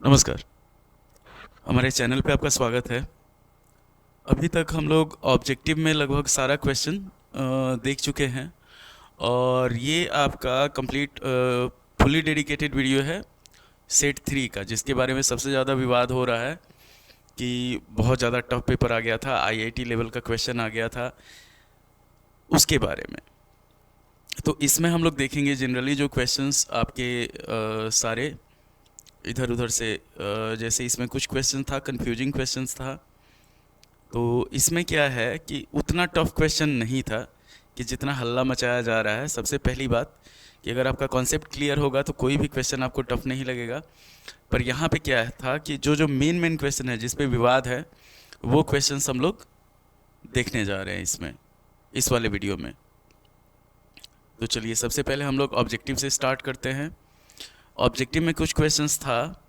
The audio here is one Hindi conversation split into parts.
नमस्कार। हमारे चैनल पे आपका स्वागत है। अभी तक हम लोग ऑब्जेक्टिव में लगभग सारा क्वेश्चन देख चुके हैं और ये आपका कंप्लीट फुली डेडिकेटेड वीडियो है सेट 3 का, जिसके बारे में सबसे ज़्यादा विवाद हो रहा है कि बहुत ज़्यादा टफ पेपर आ गया था, आईआईटी लेवल का क्वेश्चन आ गया था उसके बारे में। तो इसमें हम लोग देखेंगे जनरली जो क्वेश्चंस आपके सारे इधर उधर से जैसे इसमें कुछ क्वेश्चन था, कंफ्यूजिंग क्वेश्चंस था। तो इसमें क्या है कि उतना टफ क्वेश्चन नहीं था कि जितना हल्ला मचाया जा रहा है। सबसे पहली बात कि अगर आपका कॉन्सेप्ट क्लियर होगा तो कोई भी क्वेश्चन आपको टफ नहीं लगेगा। पर यहाँ पे क्या था कि जो जो मेन मेन क्वेश्चन है जिस पे विवाद है वो क्वेश्चंस हम लोग देखने जा रहे हैं इसमें, इस वाले वीडियो में। तो चलिए सबसे पहले हम लोग ऑब्जेक्टिव से स्टार्ट करते हैं। ऑब्जेक्टिव में कुछ क्वेश्चंस था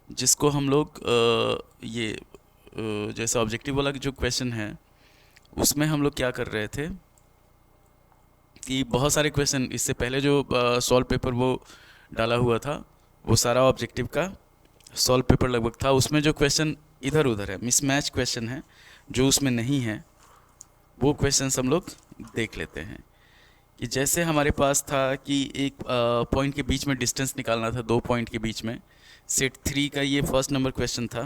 जिसको हम लोग जैसे ऑब्जेक्टिव वाला जो क्वेश्चन है उसमें हम लोग क्या कर रहे थे कि बहुत सारे क्वेश्चन इससे पहले जो सॉल्व पेपर वो डाला हुआ था वो सारा ऑब्जेक्टिव का सॉल्व पेपर लगभग था। उसमें जो क्वेश्चन इधर उधर है, मिसमैच क्वेश्चन है जो उसमें नहीं है, वो क्वेश्चंस हम लोग देख लेते हैं। कि जैसे हमारे पास था कि एक पॉइंट के बीच में डिस्टेंस निकालना था, 2 पॉइंट के बीच में। सेट 3 का ये फर्स्ट नंबर क्वेश्चन था।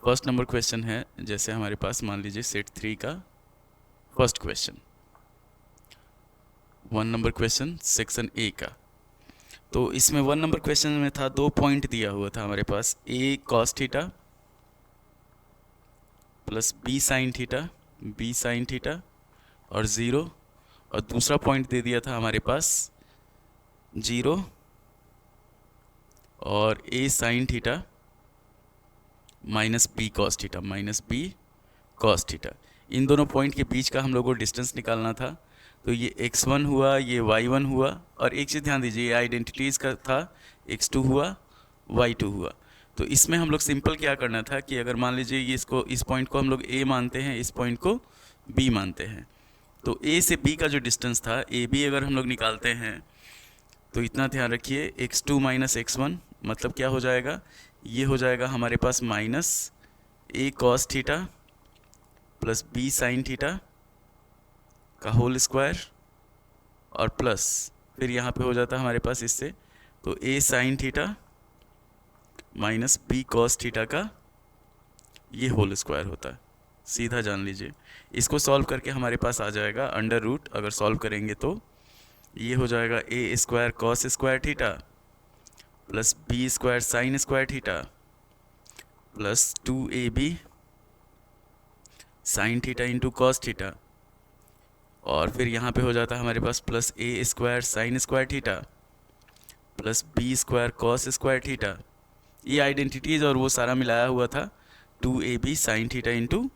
फर्स्ट नंबर क्वेश्चन है, जैसे हमारे पास मान लीजिए सेट 3 का first question, 1 number question section A का। तो इसमें 1 नंबर क्वेश्चन में था 2 पॉइंट दिया हुआ था हमारे पास, a cos theta plus b sine theta, b sine theta और 0। और दूसरा पॉइंट दे दिया था हमारे पास 0 और a sine theta minus b cos theta, minus b cos theta. इन दोनों पॉइंट के बीच का हम लोग को डिस्टेंस निकालना था। तो ये x1 हुआ, ये y1 हुआ। और एक चीज़ ध्यान दीजिए, ये आइडेंटिटीज़ का था, x2 हुआ, y2 हुआ। तो इसमें हम लोग सिंपल क्या करना था कि अगर मान लीजिए ये इसको, इस पॉइंट को हम लोग a मानते हैं, इस पॉइंट को b मानते हैं, तो a से b का जो डिस्टेंस था, ए बी अगर हम लोग निकालते हैं तो इतना ध्यान रखिए, x2 माइनस x1 मतलब क्या हो जाएगा, ये हो जाएगा हमारे पास minus a cos theta plus b sine theta का होल स्क्वायर और प्लस फिर यहाँ पे हो जाता है हमारे पास इससे, तो a sine theta minus b cos theta का ये होल स्क्वायर होता है। सीधा जान लीजिए, इसको सॉल्व करके हमारे पास आ जाएगा अंडर रूट, अगर सॉल्व करेंगे तो ये हो जाएगा a square cos square theta plus b square sine square theta plus 2ab sine theta into cos theta. और फिर यहाँ पे हो जाता है हमारे पास plus a square sine square theta plus b square cos square theta. ये आइडेंटिटीज़ और वो सारा मिलाया हुआ था 2ab sine theta into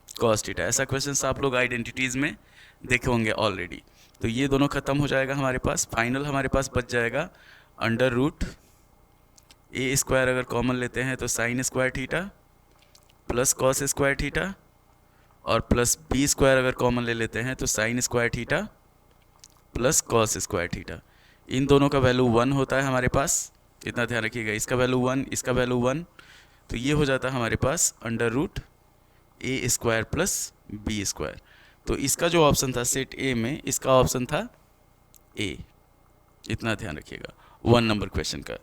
cos theta. ऐसा क्वेश्चन आप लोग आइडेंटिटीज़ में देखे होंगे ऑलरेडी। तो ये दोनों ख़त्म हो जाएगा हमारे पास। फाइनल हमारे पास बच जाएगा अंडर रूट ए स्क्वायर, अगर कॉमन लेते हैं तो sine square theta plus cos square theta और प्लस बी स्क्वायर अगर कॉमन ले लेते हैं तो sine square theta plus cos square theta. इन दोनों का वैल्यू 1 होता है हमारे पास, इतना ध्यान रखिएगा। इसका वैल्यू 1, इसका वैल्यू 1, तो ये हो जाता है हमारे पास under root a square plus b square. तो इसका जो ऑप्शन था सेट ए में, इसका ऑप्शन था ए, इतना ध्यान रखिएगा 1 नंबर क्वेश्चन का।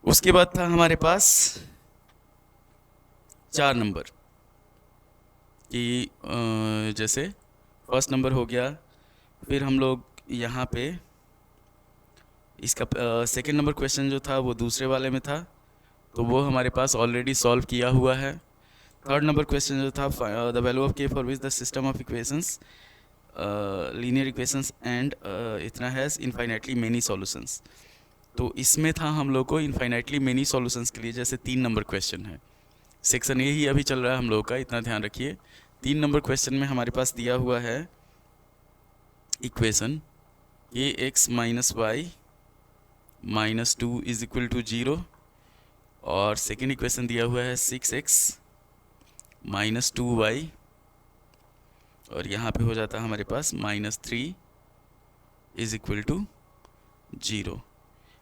उसके बाद था हमारे पास 4 नंबर कि जैसे फर्स्ट नंबर हो गया, फिर हम लोग यहाँ पे इसका सेकंड नंबर क्वेश्चन जो था वो दूसरे वाले में था, तो वो हमारे पास ऑलरेडी सॉल्व किया हुआ है। थर्ड नंबर क्वेश्चन जो था, द वैल्यू ऑफ के for which the system of equations linear equations and इतना हैज़ इनफाइनाइटली मेनी सॉल्यूशंस। तो इसमें था हम लोग को इनफाइनाइटली मेनी सॉल्यूशंस के लिए जैसे 3 नंबर क्वेश्चन है। सेक्शन ए ही अभी चल रहा है हम लोग का, इतना ध्यान रखिए। 3 नंबर क्वेश्चन में हमारे पास दिया हुआ है equation a x minus y minus 2 is equal to 0 और सेकेंड इक्वेशन दिया हुआ है 6x माइनस 2y और यहाँ पे हो जाता है हमारे पास माइनस 3 इज इक्वल टू 0।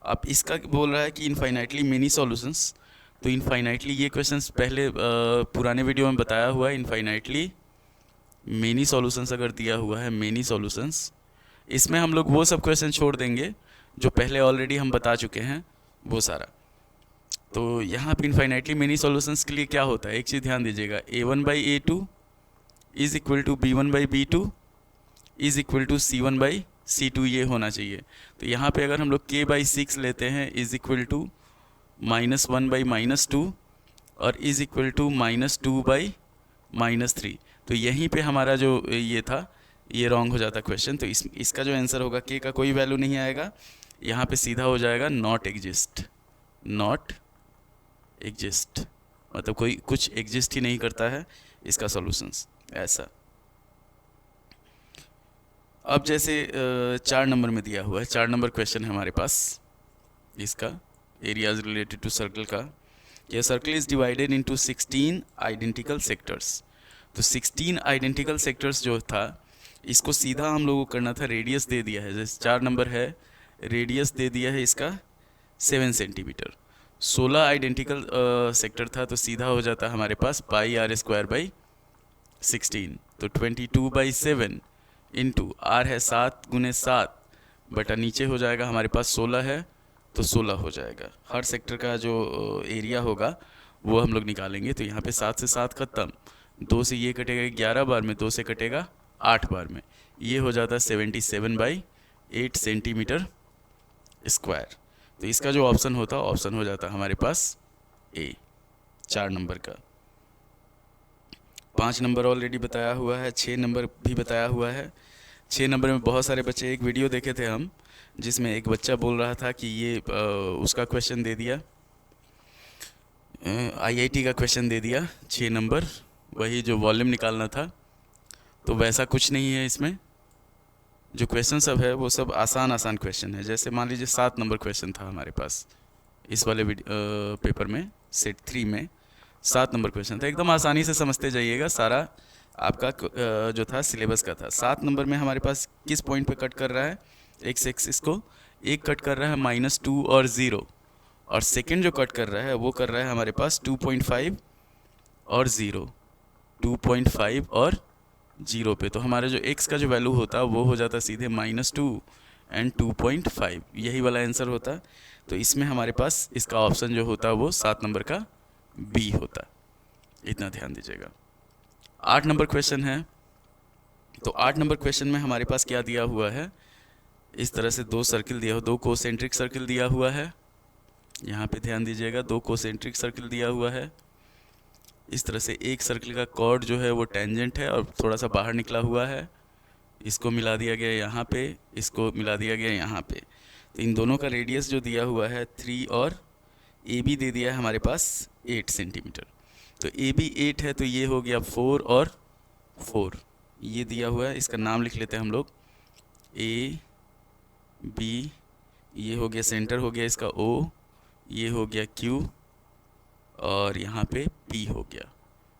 अब इसका बोल रहा है कि इनफाइनाइटली मेनी सॉल्यूशंस, तो इनफाइनाइटली ये क्वेश्चंस पहले पुराने वीडियो में बताया हुआ है। इनफाइनाइटली मेनी सॉल्यूशंस अगर दिया हुआ है, मेनी सॉल्यूशंस, इसमें हम लोग वो सब क्वेश्चन छोड़ देंगे जो पहले ऑलरेडी हम बता चुके हैं वो सारा। तो यहाँ पे इनफाइनाइटली मेनी सॉल्यूशंस के लिए क्या होता है, एक चीज़ ध्यान दीजिएगा, a1/a2 is equal to b1/b2 is equal to c1/c2, ये होना चाहिए। तो यहाँ पे अगर हम लोग k/6 लेते हैं इज इक्वल टू -1/-2 और इज इक्वल टू -2/-3, तो यहीं पे हमारा जो ये था ये रॉन्ग हो जाता क्वेश्चन। तो इसका जो आंसर होगा, k का कोई वैल्यू नहीं आएगा, यहाँ पे सीधा हो जाएगा नॉट एग्जिस्ट, नॉट एग्जिस्ट, मतलब कोई कुछ एग्जिस्ट ही नहीं करता है इसका सॉल्यूशंस, ऐसा। अब जैसे 4 नंबर में दिया हुआ है, 4 नंबर क्वेश्चन है हमारे पास, इसका एरियाज रिलेटेड टू सर्कल का। यह circle is divided into 16 identical sectors. तो 16 आइडेंटिकल सेक्टर्स जो था, इसको सीधा हम लोगों को करना था, रेडियस दे दिया है, जैसे 4 नंबर है, रेडियस दे दिया है इसका 7 सेंटीमीटर। 16 आइडेंटिकल सेक्टर था, तो सीधा हो जाता हमारे पास πr²/16, तो 22/7 इंटू r है 7 × 7 बटा नीचे हो जाएगा हमारे पास 16 है, तो 16 हो जाएगा। हर सेक्टर का जो एरिया होगा वो हम लोग निकालेंगे। तो यहाँ पे 7 से 7 खत्म, 2 से ये कटेगा 11 बार में, 2 से कटेगा 8 बार में, ये हो जाता है 77/8 सेंटीमीटर स्क्वायर। तो इसका जो ऑप्शन होता है, ऑप्शन हो जाता है हमारे पास ए, 4 नंबर का। 5 नंबर ऑलरेडी बताया हुआ है, 6 नंबर भी बताया हुआ है। 6 नंबर में बहुत सारे बच्चे, एक वीडियो देखे थे हम जिसमें एक बच्चा बोल रहा था कि ये उसका क्वेश्चन दे दिया, IIT का क्वेश्चन दे दिया 6 नंबर, वही जो वॉल्यूम निकालना था। तो वैसा कुछ नहीं है इसमें, जो क्वेश्चन सब है वो सब आसान क्वेश्चन है। जैसे मान लीजिए 7 नंबर क्वेश्चन था हमारे पास इस वाले पेपर में, सेट 3 में 7 नंबर क्वेश्चन था, एकदम आसानी से समझते जाइएगा, सारा आपका जो था सिलेबस का था। 7 नंबर में हमारे पास किस पॉइंट पे कट कर रहा है, एक्स एक्सिस को एक कट कर रहा है -2 और 0, और सेकंड जो कट कर रहा है वो कर रहा है हमारे पास 2.5 और 0, 2.5 और 0 पे। तो हमारे जो x का जो वैल्यू होता वो हो जाता सीधे -2 एंड 2.5, यही वाला आंसर होता। तो इसमें हमारे पास इसका ऑप्शन जो होता वो 7 नंबर का बी होता, इतना ध्यान दीजिएगा। 8 नंबर क्वेश्चन है, तो 8 नंबर क्वेश्चन में हमारे पास क्या दिया हुआ है, इस तरह से 2 सर्किल दिया हुआ, 2 कोसेंट्रिक सर्किल दिया हुआ है, यहाँ पे ध्यान दीजिएगा, 2 कोसेंट्रिक सर्किल दिया हुआ है। इस तरह से एक सर्किल का कॉर्ड जो है वो टेंजेंट है और थोड़ा सा बाहर निकला हुआ है, इसको मिला दिया गया यहाँ पे, इसको मिला दिया गया यहाँ पे। तो इन दोनों का रेडियस जो दिया हुआ है 3 और AB दे दिया है हमारे पास 8 सेंटीमीटर। तो AB 8 है, तो ये हो गया 4 और 4, ये दिया हुआ है, इसका नाम लिख लेते हैं हम लोग AB, ये हो गया सेंटर, हो गया इसका O, ये हो गया Q और यहाँ पे P हो गया।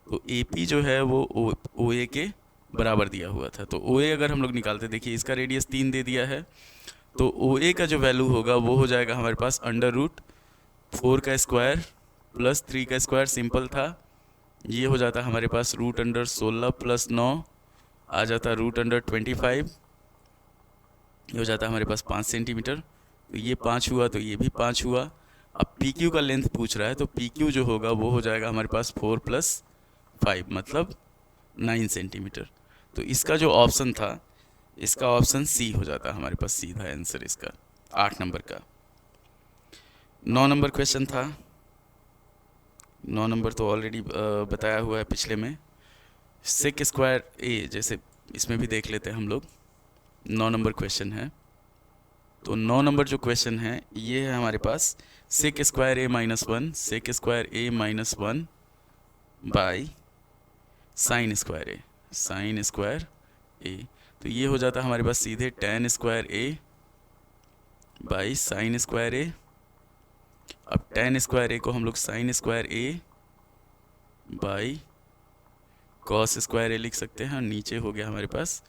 तो AP जो है वो OA के बराबर दिया हुआ था। तो OA अगर हम लोग निकालते, देखिए इसका रेडियस 3 दे दिया है, तो OA का जो वैल्यू होगा वो हो जाएगा हमारे पास √4 का स्क्वायर प्लस 3 का स्क्वायर, सिंपल था, ये हो जाता हमारे पास √16 प्लस 9 आ जाता √25, ये हो जाता हमारे पास 5 सेंटीमीटर। तो ये 5 हुआ, तो ये भी 5 हुआ। अब PQ का लेंथ पूछ रहा है, तो PQ जो होगा वो हो जाएगा हमारे पास 4 + 5 मतलब 9 सेंटीमीटर। तो इसका जो ऑप्शन था, इसका ऑप्शन सी हो जाता हमारे पास, सीधा आंसर इसका 8 नंबर का। 9 नंबर क्वेश्चन था, 9 नंबर तो ऑलरेडी बताया हुआ है पिछले में, सेक स्क्वायर ए, जैसे इसमें भी देख लेते हैं हम लोग। 9 नंबर क्वेश्चन है, तो 9 नंबर जो क्वेश्चन है ये है हमारे पास sec square A -1, sec square A -1 by sine square A, sine square A। तो ये हो जाता हमारे पास सीधे tan square A by sine square A। अब tan स्क्वायर A को हम लोग sine square A by cos square A लिख सकते हैं, और नीचे हो गया हमारे पास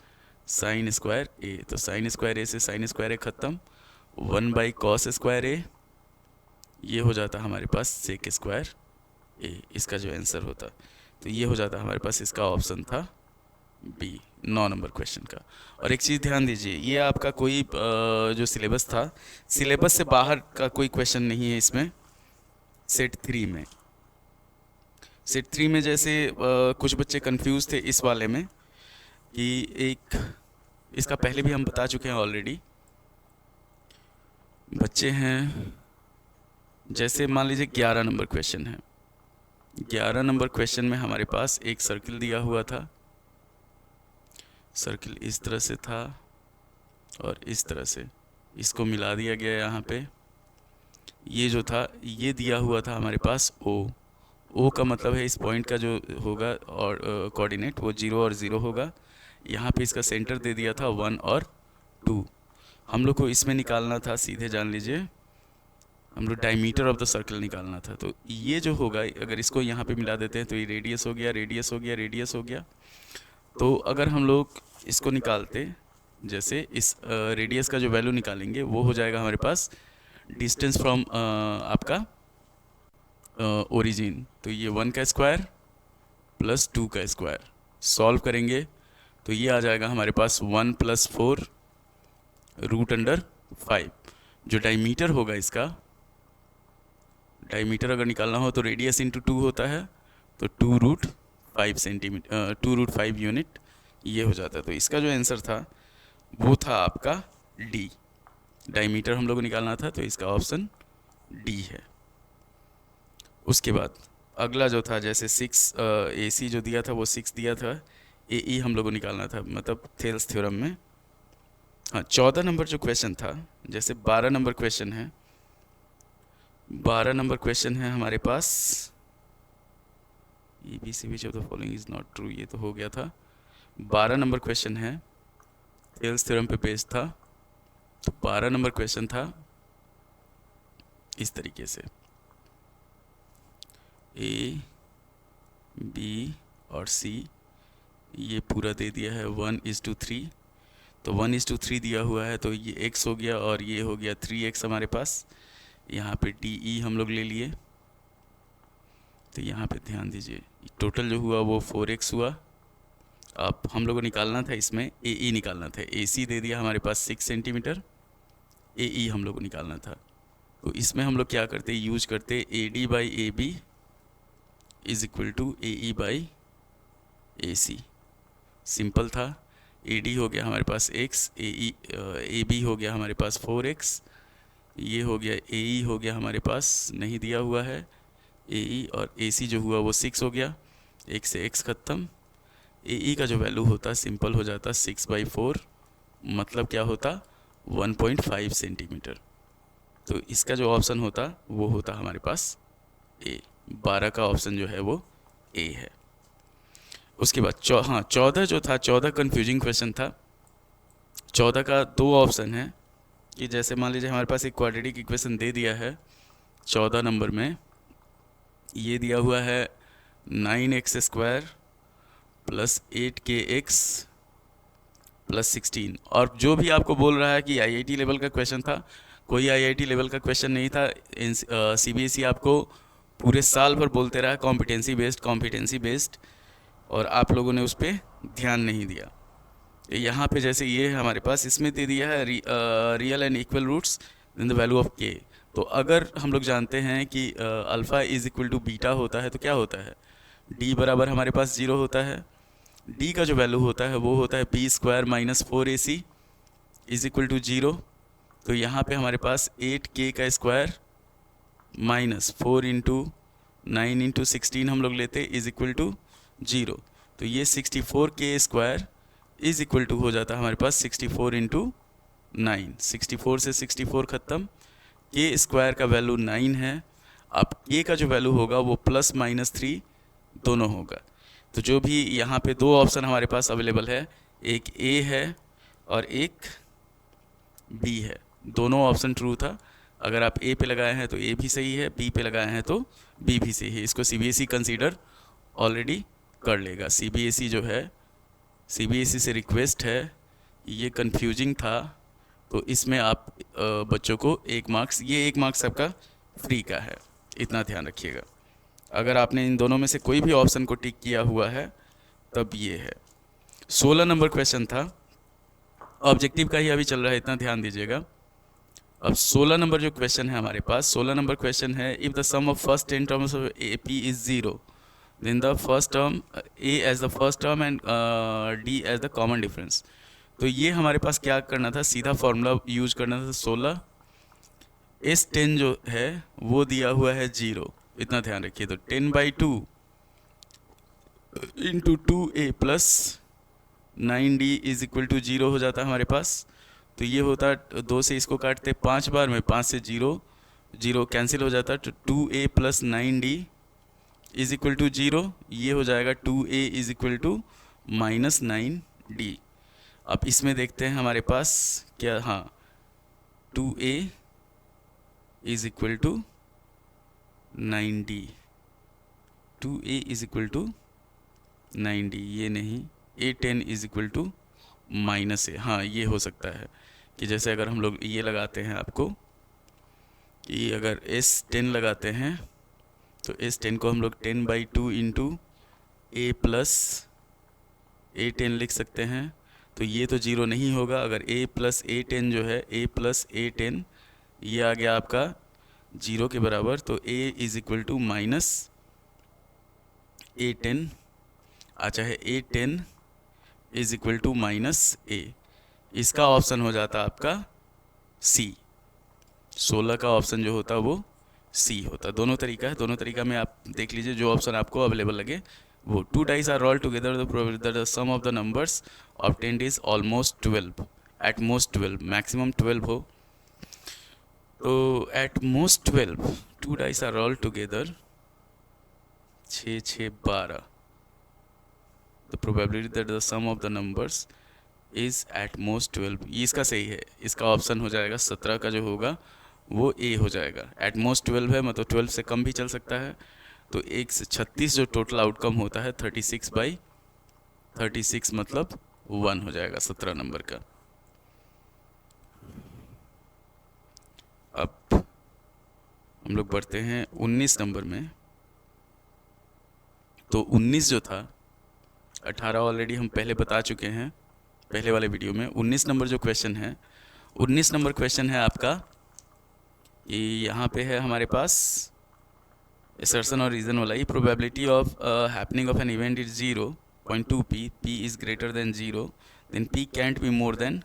साइन स्क्वायर A। तो साइन स्क्वायर A से साइन स्क्वायर A खत्म, 1/cos²a, ये हो जाता हमारे पास sec²a, इसका जो आंसर होता। तो ये हो जाता हमारे पास, इसका ऑप्शन था बी 9 नंबर क्वेश्चन का। और एक चीज़ ध्यान दीजिए, ये आपका कोई जो सिलेबस था, सिलेबस से बाहर का कोई क्वेश्चन नहीं है इसमें। सेट 3 में, सेट 3 में जैसे कुछ बच्चे कंफ्यूज थे इस वाले में कि एक, इसका पहले भी हम बता चुके हैं ऑलरेडी। बच्चे हैं, जैसे मान लीजिए 11 नंबर क्वेश्चन है। 11 नंबर क्वेश्चन में हमारे पास एक सर्किल दिया हुआ था, सर्किल इस तरह से था और इस तरह से, इसको मिला दिया गया यहाँ पे। ये जो था, ये दिया हुआ था हमारे पास ओ का मतलब है इस पॉइंट का जो होगा और कोऑर्डिनेट वो 0 और 0 होगा। यहाँ पे इसका सेंटर दे दिया था 1 और 2। हम लोग को इसमें निकालना था, सीधे जान लीजिए, हम लोग डायमीटर ऑफ द सर्कल निकालना था। तो ये जो होगा, अगर इसको यहाँ पे मिला देते हैं तो ये रेडियस हो गया, रेडियस हो गया, रेडियस हो गया। तो अगर हम लोग इसको निकालते, जैसे इस रेडियस का जो वैल्यू निकालेंगे वो हो जाएगा हमारे पास डिस्टेंस फ्रॉम आपका ओरिजिन। तो ये 1 का स्क्वायर प्लस 2 का स्क्वायर, सॉल्व करेंगे तो ये आ जाएगा हमारे पास 1 + 4 √5। जो डायमीटर होगा इसका, डायमीटर अगर निकालना हो तो रेडियस इंटू 2 होता है, तो 2√5 सेंटीमीटर, 2√5 यूनिट ये हो जाता है। तो इसका जो आंसर था वो था आपका डी। डायमीटर हम लोग को निकालना था, तो इसका ऑप्शन डी है। उसके बाद अगला जो था, जैसे 6 AC जो दिया था वो 6 दिया था, AE हम लोग को निकालना था, मतलब थेल्स थ्योरम में। हाँ, 14 नंबर जो क्वेश्चन था, जैसे 12 नंबर क्वेश्चन है, 12 नंबर क्वेश्चन है हमारे पास, ABC which of the following is not true, ये तो हो गया था। 12 नंबर क्वेश्चन है, थेल्स थ्योरम पे बेस्ड था। तो 12 नंबर क्वेश्चन था इस तरीके से, A, B और C, ये पूरा दे दिया है 1:3। तो 1:3 दिया हुआ है, तो ये x हो गया और ये हो गया 3x हमारे पास। यहाँ पे DE हम लोग ले लिए, तो यहाँ पे ध्यान दीजिए, टोटल जो हुआ वो 4x हुआ। अब हम लोग को निकालना था इसमें AE निकालना था। AC दे दिया हमारे पास 6 सेंटीमीटर, AE हम लोग को निकालना था। तो इसमें हम लोग क्या करते, यूज करते AD/AB = AE/AC। सिंपल था। AD हो गया हमारे पास x, AB हो गया हमारे पास 4x, ये हो गया AE हो गया हमारे पास नहीं दिया हुआ है AE, और AC जो हुआ वो 6 हो गया, x से x खत्म। AE का जो वैल्यू होता सिंपल हो जाता 6/4, मतलब क्या होता 1.5 सेंटीमीटर। तो इसका जो ऑप्शन होता वो होता हमारे पास A। 12 का ऑप्शन जो है वो A है। उसके बाद 14 जो था, 14 कंफ्यूजिंग क्वेश्चन था। 14 का 2 ऑप्शन है कि जैसे मान लीजिए हमारे पास एक क्वाड्रेटिक इक्वेशन दे दिया है 14 नंबर में, ये दिया हुआ है 9x² + 8kx + 16। और जो भी आपको बोल रहा है कि IIT लेवल का क्वेश्चन था, कोई IIT लेवल का क्वेश्चन नहीं था। CBSE आपको पूरे साल भर बोलते रहा कॉम्पिटेंसी बेस्ड, और आप लोगों ने उस पर ध्यान नहीं दिया। यहाँ पे जैसे ये हमारे पास इसमें दे दिया है real and equal roots in the value of k। तो अगर हम लोग जानते हैं कि अल्फ़ा = बीटा होता है, तो क्या होता है, d बराबर हमारे पास 0 होता है। d का जो वैल्यू होता है वो होता है b² - 4ac = 0। तो यहाँ पे हमारे पास 8k का स्क्वायर -4 × 9 × 16 हम लोग लेते = 0। तो ये 64k² हो जाता है हमारे पास 64 × 9। 64 से 64 खत्म, k² का वैल्यू 9 है। अब k का जो वैल्यू होगा वो +-3 दोनों होगा। तो जो भी यहाँ पे 2 ऑप्शन हमारे पास अवेलेबल है, एक A है और एक B है। दोनों ऑप्शन ट्रू था। अगर आप A पे लगाए हैं तो A भी सही है, B पे लगाए हैं तो B भी सही है। इसको CBSE कंसीडर ऑलरेडी कर लेगा। CBSE जो है, CBSE से रिक्वेस्ट है, ये कंफ्यूजिंग था तो इसमें आप बच्चों को 1 मार्क्स, ये 1 मार्क्स सबका फ्री का है, इतना ध्यान रखिएगा। अगर आपने इन दोनों में से कोई भी ऑप्शन को टिक किया हुआ है तब ये है। 16 नंबर क्वेश्चन था, ऑब्जेक्टिव का ही अभी चल रहा है, इतना ध्यान दीजिएगा। अब 16 नंबर जो क्वेश्चन है हमारे पास, 16 नंबर क्वेश्चन है, if the sum of first 10 terms of A P is 0 then the first term a as the first term and d as the common difference. तो ये हमारे पास क्या करना था, सीधा फार्मूला यूज करना था। 16 S10 जो है वो दिया हुआ है 0, इतना ध्यान रखिए। तो 10/2 into 2a plus 9d is equal to 0 हो जाता है हमारे पास। तो ये होता है 2 से इसको काटते 5 बार में, 5 से 0 0 कैंसिल हो जाता है। तो 2a plus 9d is equal to 0, ये हो जाएगा 2a is equal to minus 9d। अब इसमें देखते हैं हमारे पास क्या, हाँ 2a is equal to 9d, 2a is equal to 9d, ये नहीं, a10 is equal to minus a. हाँ ये हो सकता है कि जैसे अगर हम लोग ये लगाते हैं आपको कि अगर S10 लगाते हैं तो S10 को हम लोग 10/2 इंटू a प्लस a10 लिख सकते हैं। तो ये तो 0 नहीं होगा, अगर a प्लस a10 जो है, a प्लस a10 ये आ गया आपका 0 के बराबर। तो a is equal to minus a10, अच्छा है a10 is equal to minus a। इसका ऑप्शन हो जाता आपका C। 16 का ऑप्शन जो होता वो C होता। दोनों तरीका है, दोनों तरीका में आप देख लीजिए जो ऑप्शन आपको अवेलेबल लगे वो। 2 dice are rolled together, the probability that the sum of the numbers obtained is almost 12, at most 12, maximum 12 हो। तो at most 12, 2 dice are rolled together, 6 6 12, the probability that the sum of the numbers is at most 12, ये इसका सही है। इसका ऑप्शन हो जाएगा 17 का जो होगा वो A हो जाएगा। एट मोस्ट 12 है, मतलब 12 से कम भी चल सकता है। तो 1 से 36 जो टोटल आउटकम होता है 36/36 मतलब 1 हो जाएगा 17 नंबर का। अब हम लोग बढ़ते हैं 19 नंबर में। तो 19 जो था, 18 ऑलरेडी हम पहले बता चुके हैं पहले वाले वीडियो में। 19 नंबर जो क्वेश्चन है, 19 नंबर क्वेश्चन है आपका, ये यहाँ पे है हमारे पास असर्शन और रीज़न वाला। ये probability of happening of an event is 0.2p, p is greater than 0, then p can't be more than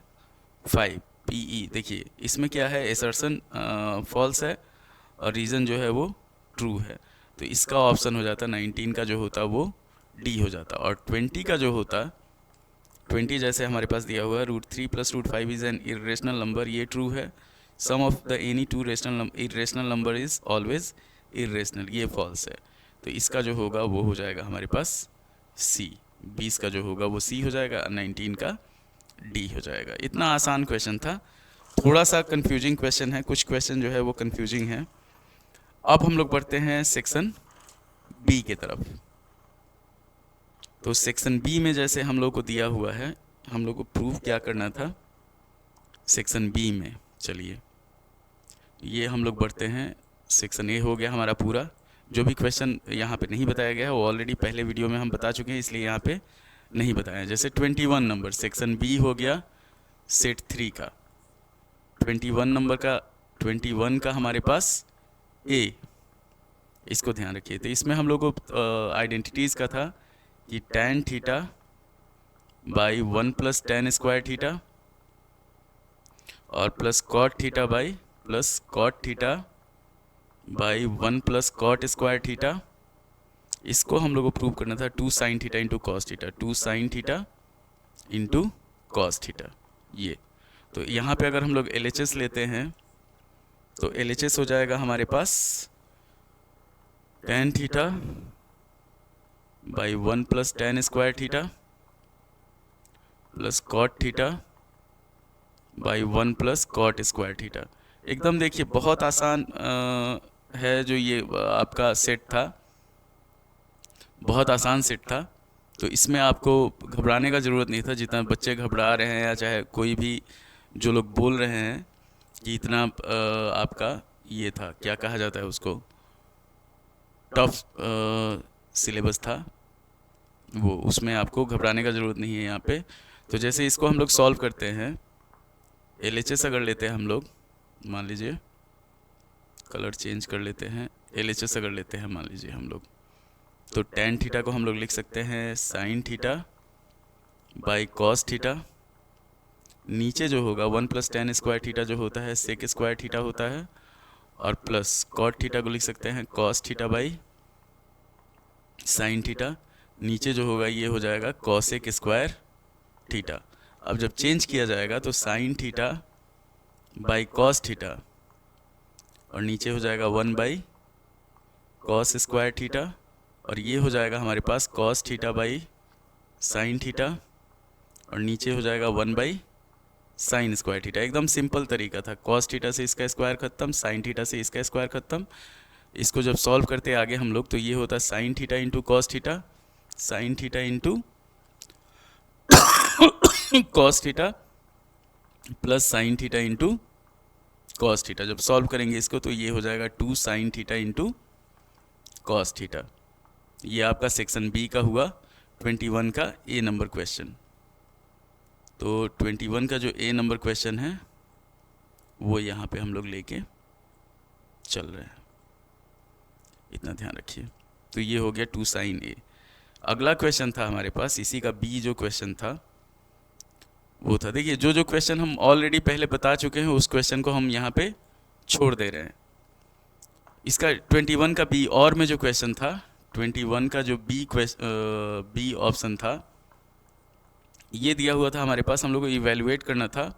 5 pe। देखिए इसमें क्या है, असर्शन फॉल्स है और रीज़न जो है वो ट्रू है। तो इसका ऑप्शन हो जाता 19 का जो होता वो D हो जाता। और 20 का जो होता, 20 जैसे हमारे पास दिया हुआ है, √3 + √5 इज़ एन इरेशनल नंबर, ये ट्रू है। Sum of the any 2 irrational number is always irrational, ये फॉल्स है। तो इसका जो होगा वो हो जाएगा हमारे पास C। 20 का जो होगा वो C हो जाएगा, 19 का D हो जाएगा। इतना आसान क्वेश्चन था, थोड़ा सा कंफ्यूजिंग क्वेश्चन है, कुछ क्वेश्चन जो है वो कंफ्यूजिंग है। अब हम लोग बढ़ते हैं सेक्शन B के तरफ। तो सेक्शन B में जैसे हम लोग को दिया हुआ है, हम लोग को प्रूव क्या करना था सेक्शन B में। चलिए ये हम लोग बढ़ते हैं, सेक्शन A हो गया हमारा पूरा। जो भी क्वेश्चन यहाँ पे नहीं बताया गया है वो ऑलरेडी पहले वीडियो में हम बता चुके हैं, इसलिए यहाँ पे नहीं बताया। जैसे 21 नंबर सेक्शन B हो गया सेट 3 का। 21 नंबर का, 21 का हमारे पास A, इसको ध्यान रखिए। तो इसमें हम लोग को आइडेंटिटीज़ का था कि tan theta by 1 + tan square theta और plus cot theta by plus cot theta by 1 + cot square theta. इसको हम लोग को प्रूव करना था 2 sin theta into cos theta, 2 sin theta into cos theta. ये तो यहाँ पे अगर हम लोग LHS लेते हैं तो LHS हो जाएगा हमारे पास tan theta by 1 + tan square theta plus cot theta by 1 + cot square theta. एकदम देखिए बहुत आसान है जो ये आपका सेट था, बहुत आसान सेट था। तो इसमें आपको घबराने का ज़रूरत नहीं था। जितना बच्चे घबरा रहे हैं या चाहे कोई भी जो लोग बोल रहे हैं कि इतना आपका ये था, क्या कहा जाता है उसको, टफ सिलेबस था, वो उसमें आपको घबराने का ज़रूरत नहीं है यहाँ पे। तो जैसे इसको हम लोग सॉल्व करते हैं, LHS अगर लेते हैं हम लोग, मान लीजिए कलर चेंज कर लेते हैं, LHS अगर लेते हैं मान लीजिए हम लोग, तो tan थीटा को हम लोग लिख सकते हैं sin theta by cos theta, नीचे जो होगा 1 + tan स्क्वायर थीटा जो होता है sec स्क्वायर थीटा होता है, और प्लस cot थीटा को लिख सकते हैं cos theta by sin theta, नीचे जो होगा ये हो जाएगा cosec स्क्वायर थीटा। अब जब चेंज किया जाएगा तो sin theta by cos theta, और नीचे हो जाएगा 1/cos स्क्वायर थीटा, और ये हो जाएगा हमारे पास cos theta by sin theta, और नीचे हो जाएगा 1/sin स्क्वायर थीटा। एकदम सिंपल तरीका था, cos थीटा से इसका स्क्वायर खत्म, sin थीटा से इसका स्क्वायर खत्म। इसको जब सॉल्व करते आगे हम लोग, तो ये होता है sin theta into cos theta, sin theta into cos theta plus sin theta into cos theta. जब सॉल्व करेंगे इसको तो ये हो जाएगा 2 sin theta into cos theta. ये आपका सेक्शन बी का हुआ 21 का ए नंबर क्वेश्चन। तो 21 का जो ए नंबर क्वेश्चन है वो यहाँ पे हम लोग लेके चल रहे हैं, इतना ध्यान रखिए। तो ये हो गया 2 sin ए। अगला क्वेश्चन था हमारे पास, इसी का बी जो क्वेश्चन था वो था, देखिए जो क्वेश्चन हम ऑलरेडी पहले बता चुके हैं उस क्वेश्चन को हम यहाँ पे छोड़ दे रहे हैं। इसका 21 का बी और में जो क्वेश्चन था, 21 का जो बी ऑप्शन था, ये दिया हुआ था हमारे पास, हम लोग को इवेलुएट करना था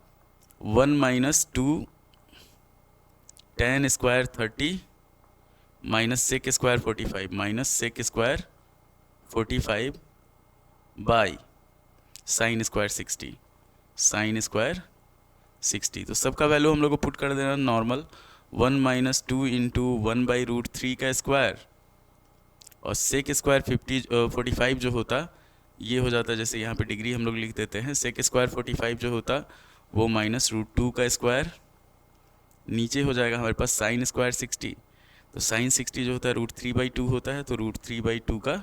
1 - 2 tan square 30 minus sec square 45 minus sec square 45 by sine square 60, sine square 60। तो सबका वैल्यू हम लोग को पुट कर देना नॉर्मल, 1 - 2 इंटू 1/√3 का स्क्वायर, और सेक स्क्वायर 45 जो होता ये हो जाता, जैसे यहाँ पे डिग्री हम लोग लिख देते हैं, सेक स्क्वायर 45 जो होता वो -√2 का स्क्वायर, नीचे हो जाएगा हमारे पास साइन स्क्वायर 60, तो साइन 60 जो होता है √3/2 होता है, तो √3/2 का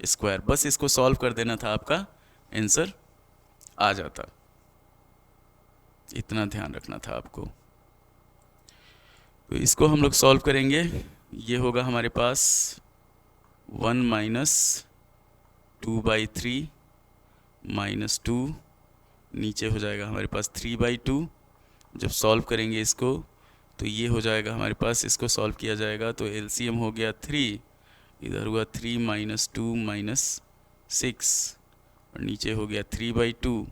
स्क्वायर। बस इसको सॉल्व कर देना था, आपका आंसर आ जाता, इतना ध्यान रखना था आपको। तो इसको हम लोग सॉल्व करेंगे, ये होगा हमारे पास 1 - 2/3 -2, नीचे हो जाएगा हमारे पास 3/2। जब सॉल्व करेंगे इसको तो ये हो जाएगा हमारे पास, इसको सॉल्व किया जाएगा तो एलसीएम हो गया 3, इधर हुआ 3 - 2 - 6, और नीचे हो गया 3/2,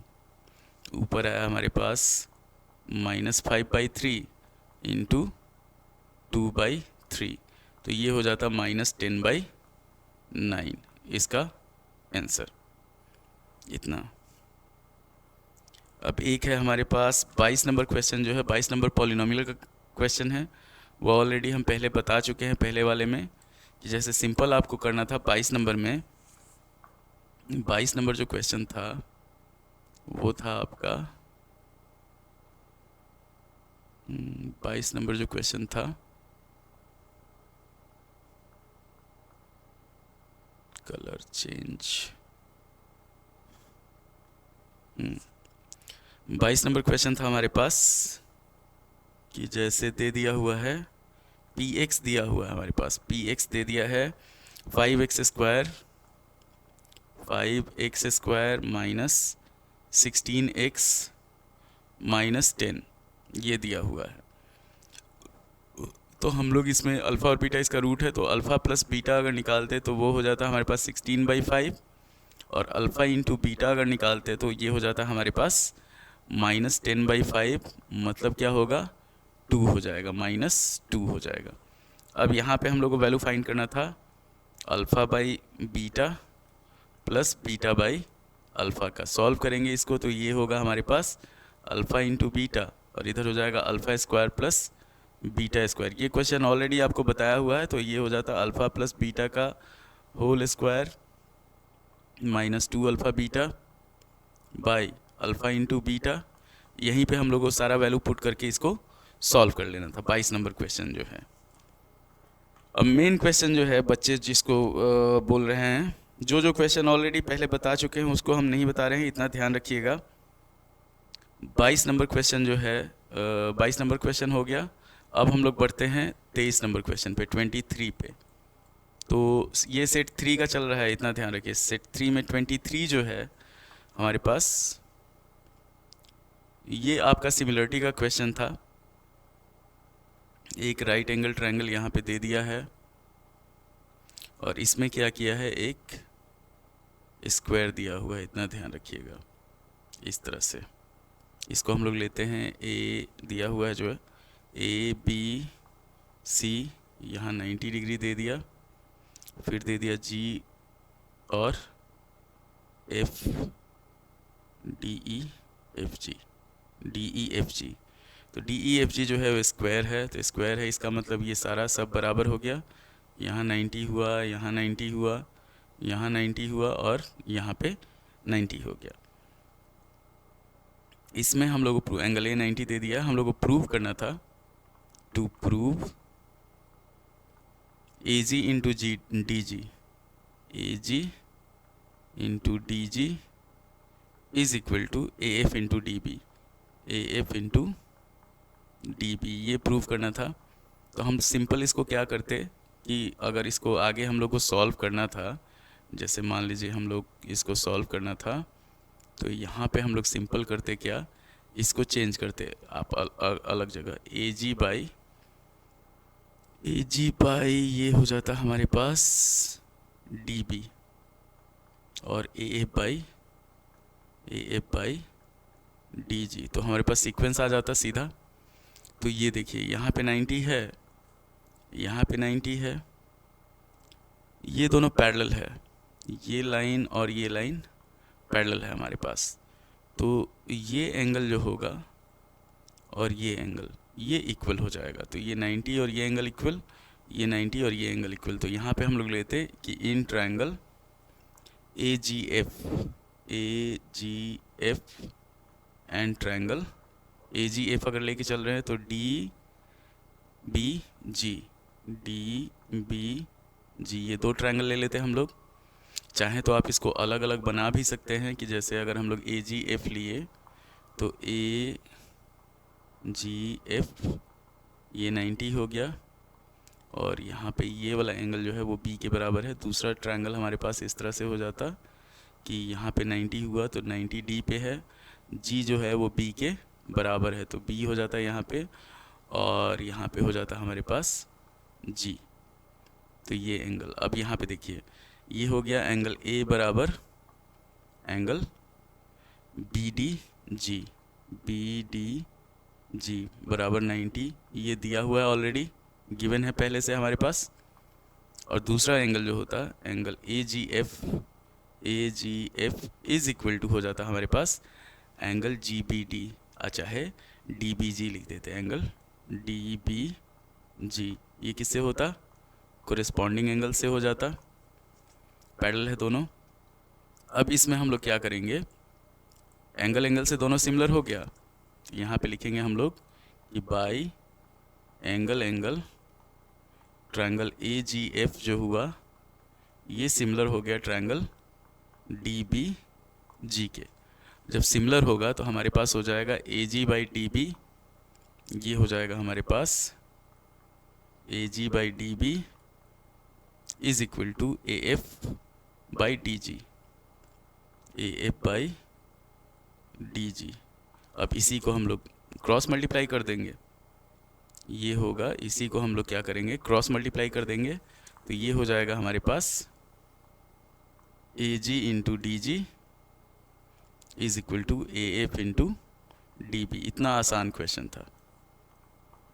ऊपर आया हमारे पास -5/3 इंटू 2/3, तो ये हो जाता -10/9 इसका आंसर, इतना। अब एक है हमारे पास 22 नंबर क्वेश्चन, जो है 22 नंबर पॉलिनोमियल का क्वेश्चन है, वो ऑलरेडी हम पहले बता चुके हैं पहले वाले में, कि जैसे सिंपल आपको करना था 22 नंबर में। 22 नंबर जो क्वेश्चन था वो था आपका 22 नंबर जो क्वेश्चन था, कलर चेंज, 22 नंबर क्वेश्चन था हमारे पास कि जैसे दे दिया हुआ है px दिया हुआ है हमारे पास, px दे दिया है 5x square minus 16x minus 10, ये दिया हुआ है। तो हम लोग इसमें अल्फ़ा और बीटा इसका रूट है, तो अल्फ़ा प्लस बीटा अगर निकालते तो वो हो जाता हमारे पास 16/5, और अल्फ़ा इंटू बीटा अगर निकालते तो ये हो जाता हमारे पास -10/5, मतलब क्या होगा 2 हो जाएगा, -2 हो जाएगा। अब यहाँ पे हम लोग को वैल्यू फाइंड करना था alpha by beta plus beta by alpha का। सॉल्व करेंगे इसको तो ये होगा हमारे पास अल्फ़ा इंटू बीटा, और इधर हो जाएगा alpha square plus beta square. ये क्वेश्चन ऑलरेडी आपको बताया हुआ है, तो ये हो जाता अल्फ़ा प्लस बीटा का whole square -2 alpha beta by alpha into beta, यहीं पे हम लोग को सारा वैल्यू पुट करके इसको सॉल्व कर लेना था। 22 नंबर क्वेश्चन जो है। अब मेन क्वेश्चन जो है बच्चे जिसको बोल रहे हैं, जो क्वेश्चन ऑलरेडी पहले बता चुके हैं उसको हम नहीं बता रहे हैं, इतना ध्यान रखिएगा। 22 नंबर क्वेश्चन जो है 22 नंबर क्वेश्चन हो गया। अब हम लोग बढ़ते हैं 23 नंबर क्वेश्चन पे, 23 पे। तो ये सेट 3 का चल रहा है, इतना ध्यान रखिए। सेट 3 में 23 जो है हमारे पास, ये आपका सिमिलरिटी का क्वेश्चन था। एक राइट एंगल ट्रायंगल यहाँ पे दे दिया है और इसमें क्या किया है, एक स्क्वायर दिया हुआ है, इतना ध्यान रखिएगा। इस तरह से इसको हम लोग लेते हैं, ए दिया हुआ है जो है ए बी सी, यहाँ 90 डिग्री दे दिया, फिर दे दिया जी और F, D E F G, D E F G. तो डी ई एफ जी जो है वो स्क्वायर है, तो स्क्वायर है इसका मतलब ये सारा सब बराबर हो गया। यहाँ 90 हुआ, यहाँ 90 हुआ, यहाँ 90 हुआ और यहाँ पे 90 हो गया। इसमें हम लोग को एंगल ए 90 दे दिया, हम लोग को प्रूव करना था, to prove A G into G D G, A G into D G is equal to A F into D B, A F into D B, ये प्रूव करना था। तो हम सिंपल इसको क्या करते कि अगर इसको आगे हम लोग को सॉल्व करना था, जैसे मान लीजिए हम लोग इसको सॉल्व करना था, तो यहाँ पे हम लोग सिंपल करते क्या, इसको चेंज करते आप अलग जगह, ए जी बाई ये हो जाता हमारे पास डी बी और ए एफ बाई डी जी। तो हमारे पास सीक्वेंस आ जाता सीधा। तो ये देखिए यहाँ पे 90 है, यहाँ पे 90 है, ये दोनों पैरेलल है, ये लाइन और ये लाइन पैरेलल है हमारे पास। तो ये एंगल जो होगा और ये एंगल ये इक्वल हो जाएगा। तो ये 90 और ये एंगल इक्वल, ये 90 और ये एंगल इक्वल। तो यहाँ पे हम लोग लेते कि in triangle A G F and triangle A G F अगर लेके चल रहे हैं तो डी बी जी, ये दो ट्रायंगल ले लेते हैं हम लोग। चाहे तो आप इसको अलग अलग बना भी सकते हैं कि जैसे अगर हम लोग ए जी एफ लिए तो ए जी एफ ये 90 हो गया और यहाँ पे ये वाला एंगल जो है वो बी के बराबर है। दूसरा ट्रायंगल हमारे पास इस तरह से हो जाता कि यहाँ पे 90 हुआ तो 90 डी पे है, जी जो है वो बी के बराबर है, तो बी हो जाता है यहाँ पे और यहाँ पे हो जाता है हमारे पास जी। तो ये एंगल, अब यहाँ पे देखिए ये हो गया एंगल ए बराबर एंगल बी डी जी बराबर 90, ये दिया हुआ है ऑलरेडी, गिवन है पहले से हमारे पास। और दूसरा एंगल जो होता है angle A G F is equal to हो जाता है हमारे पास एंगल जी बी डी, अच्छा है डी बी जी लिख देते हैं, एंगल डी बी जी। ये किससे होता, कोरेस्पॉन्डिंग एंगल से हो जाता, पैरेलल है दोनों। अब इसमें हम लोग क्या करेंगे, एंगल से दोनों सिमिलर हो गया, तो यहाँ पे लिखेंगे हम लोग कि by angle triangle A G F जो हुआ ये सिमिलर हो गया ट्रायंगल डी बी जी के। जब सिमिलर होगा तो हमारे पास हो जाएगा A G by D B, ये हो जाएगा हमारे पास A G by D B is equal to A F by D G, A F by D G. अब इसी को हम लोग क्रॉस मल्टीप्लाई कर देंगे, ये होगा, इसी को हम लोग क्या करेंगे क्रॉस मल्टीप्लाई कर देंगे, तो ये हो जाएगा हमारे पास A G into D G is equal to A F into D B. इतना आसान क्वेश्चन था,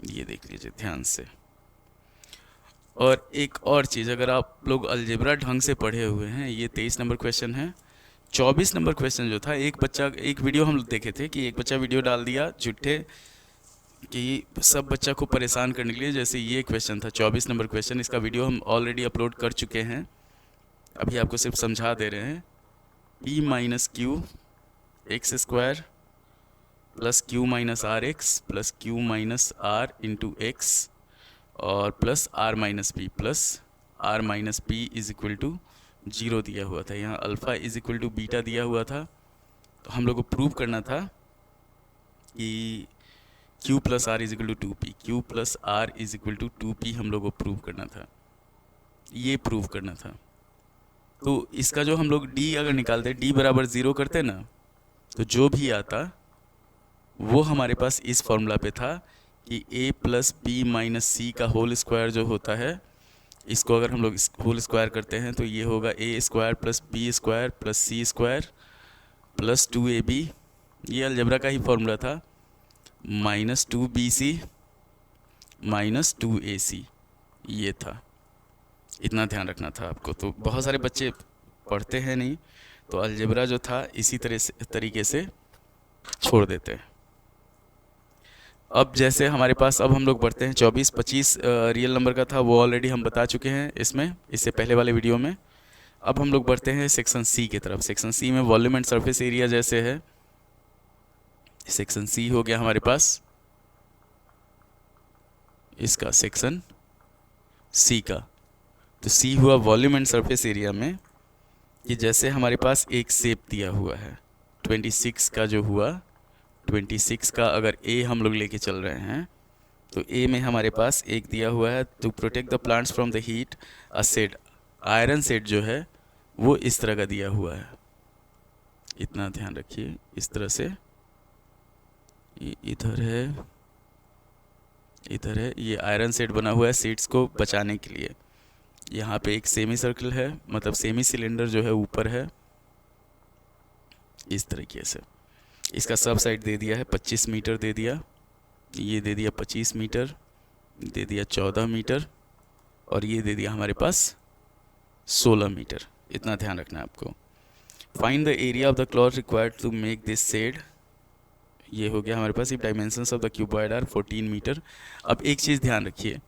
ये देख लीजिए ध्यान से। और एक और चीज़, अगर आप लोग अलजेब्रा ढंग से पढ़े हुए हैं, ये 23 नंबर क्वेश्चन है। 24 नंबर क्वेश्चन जो था, एक वीडियो हम लोग देखे थे कि एक बच्चा वीडियो डाल दिया झूठे कि सब बच्चा को परेशान करने के लिए, जैसे ये क्वेश्चन था 24 नंबर क्वेश्चन, इसका वीडियो हम ऑलरेडी अपलोड कर चुके हैं, अभी आपको सिर्फ समझा दे रहे हैं। p minus q x square plus q minus r x plus q minus r into x और plus r minus p is equal to 0 दिया हुआ था। यहाँ alpha is equal to beta दिया हुआ था। तो हम लोग को प्रूव करना था कि Q plus R is equal to 2p, Q plus R is equal to 2p हम लोग को प्रूव करना था, ये प्रूव करना था। तो इसका जो हम लोग D अगर निकालते, D बराबर 0 करते ना, तो जो भी आता वो हमारे पास इस फॉर्मूला पे था कि a प्लस बी माइनस सी का होल स्क्वायर जो होता है, इसको अगर हम लोग होल स्क्वायर करते हैं तो ये होगा a square plus b square plus c square plus 2ab, ये अलजेब्रा का ही फॉर्मूला था, माइनस 2bc माइनस 2ac, ये था। इतना ध्यान रखना था आपको। तो बहुत सारे बच्चे पढ़ते हैं नहीं, तो अलजेब्रा जो था इसी तरीके से छोड़ देते हैं। अब जैसे हमारे पास अब हम लोग बढ़ते हैं 24, 25 रियल नंबर का था, वो ऑलरेडी हम बता चुके हैं इसमें, इससे पहले वाले वीडियो में। अब हम लोग बढ़ते हैं सेक्शन सी की तरफ। सेक्शन सी में वॉल्यूम एंड सरफेस एरिया जैसे है, सेक्शन सी हो गया हमारे पास इसका सेक्शन सी का। तो सी हुआ वॉल्यूम एंड सरफेस एरिया में कि जैसे हमारे पास एक शेप दिया हुआ है 26 का, जो हुआ 26 का अगर ए हम लोग लेके चल रहे हैं तो ए में हमारे पास एक दिया हुआ है, to protect the plants from the heat a set, iron set जो है वो इस तरह का दिया हुआ है। इतना ध्यान रखिए, इस तरह से इधर है, इधर है, ये आयरन सेट बना हुआ है सीड्स को बचाने के लिए। यहाँ पे एक सेमी सर्कल है, मतलब सेमी सिलेंडर जो है ऊपर है, इस तरीके से। इसका सब साइड दे दिया है 25 मीटर दे दिया, ये दे दिया 25 मीटर, दे दिया 14 मीटर, और ये दे दिया हमारे पास 16 मीटर। इतना ध्यान रखना है आपको। Find the area of the cloth required to make this shed, ये हो गया हमारे पास। If dimensions of the cuboid are 14 metre. अब एक चीज़ ध्यान रखिए,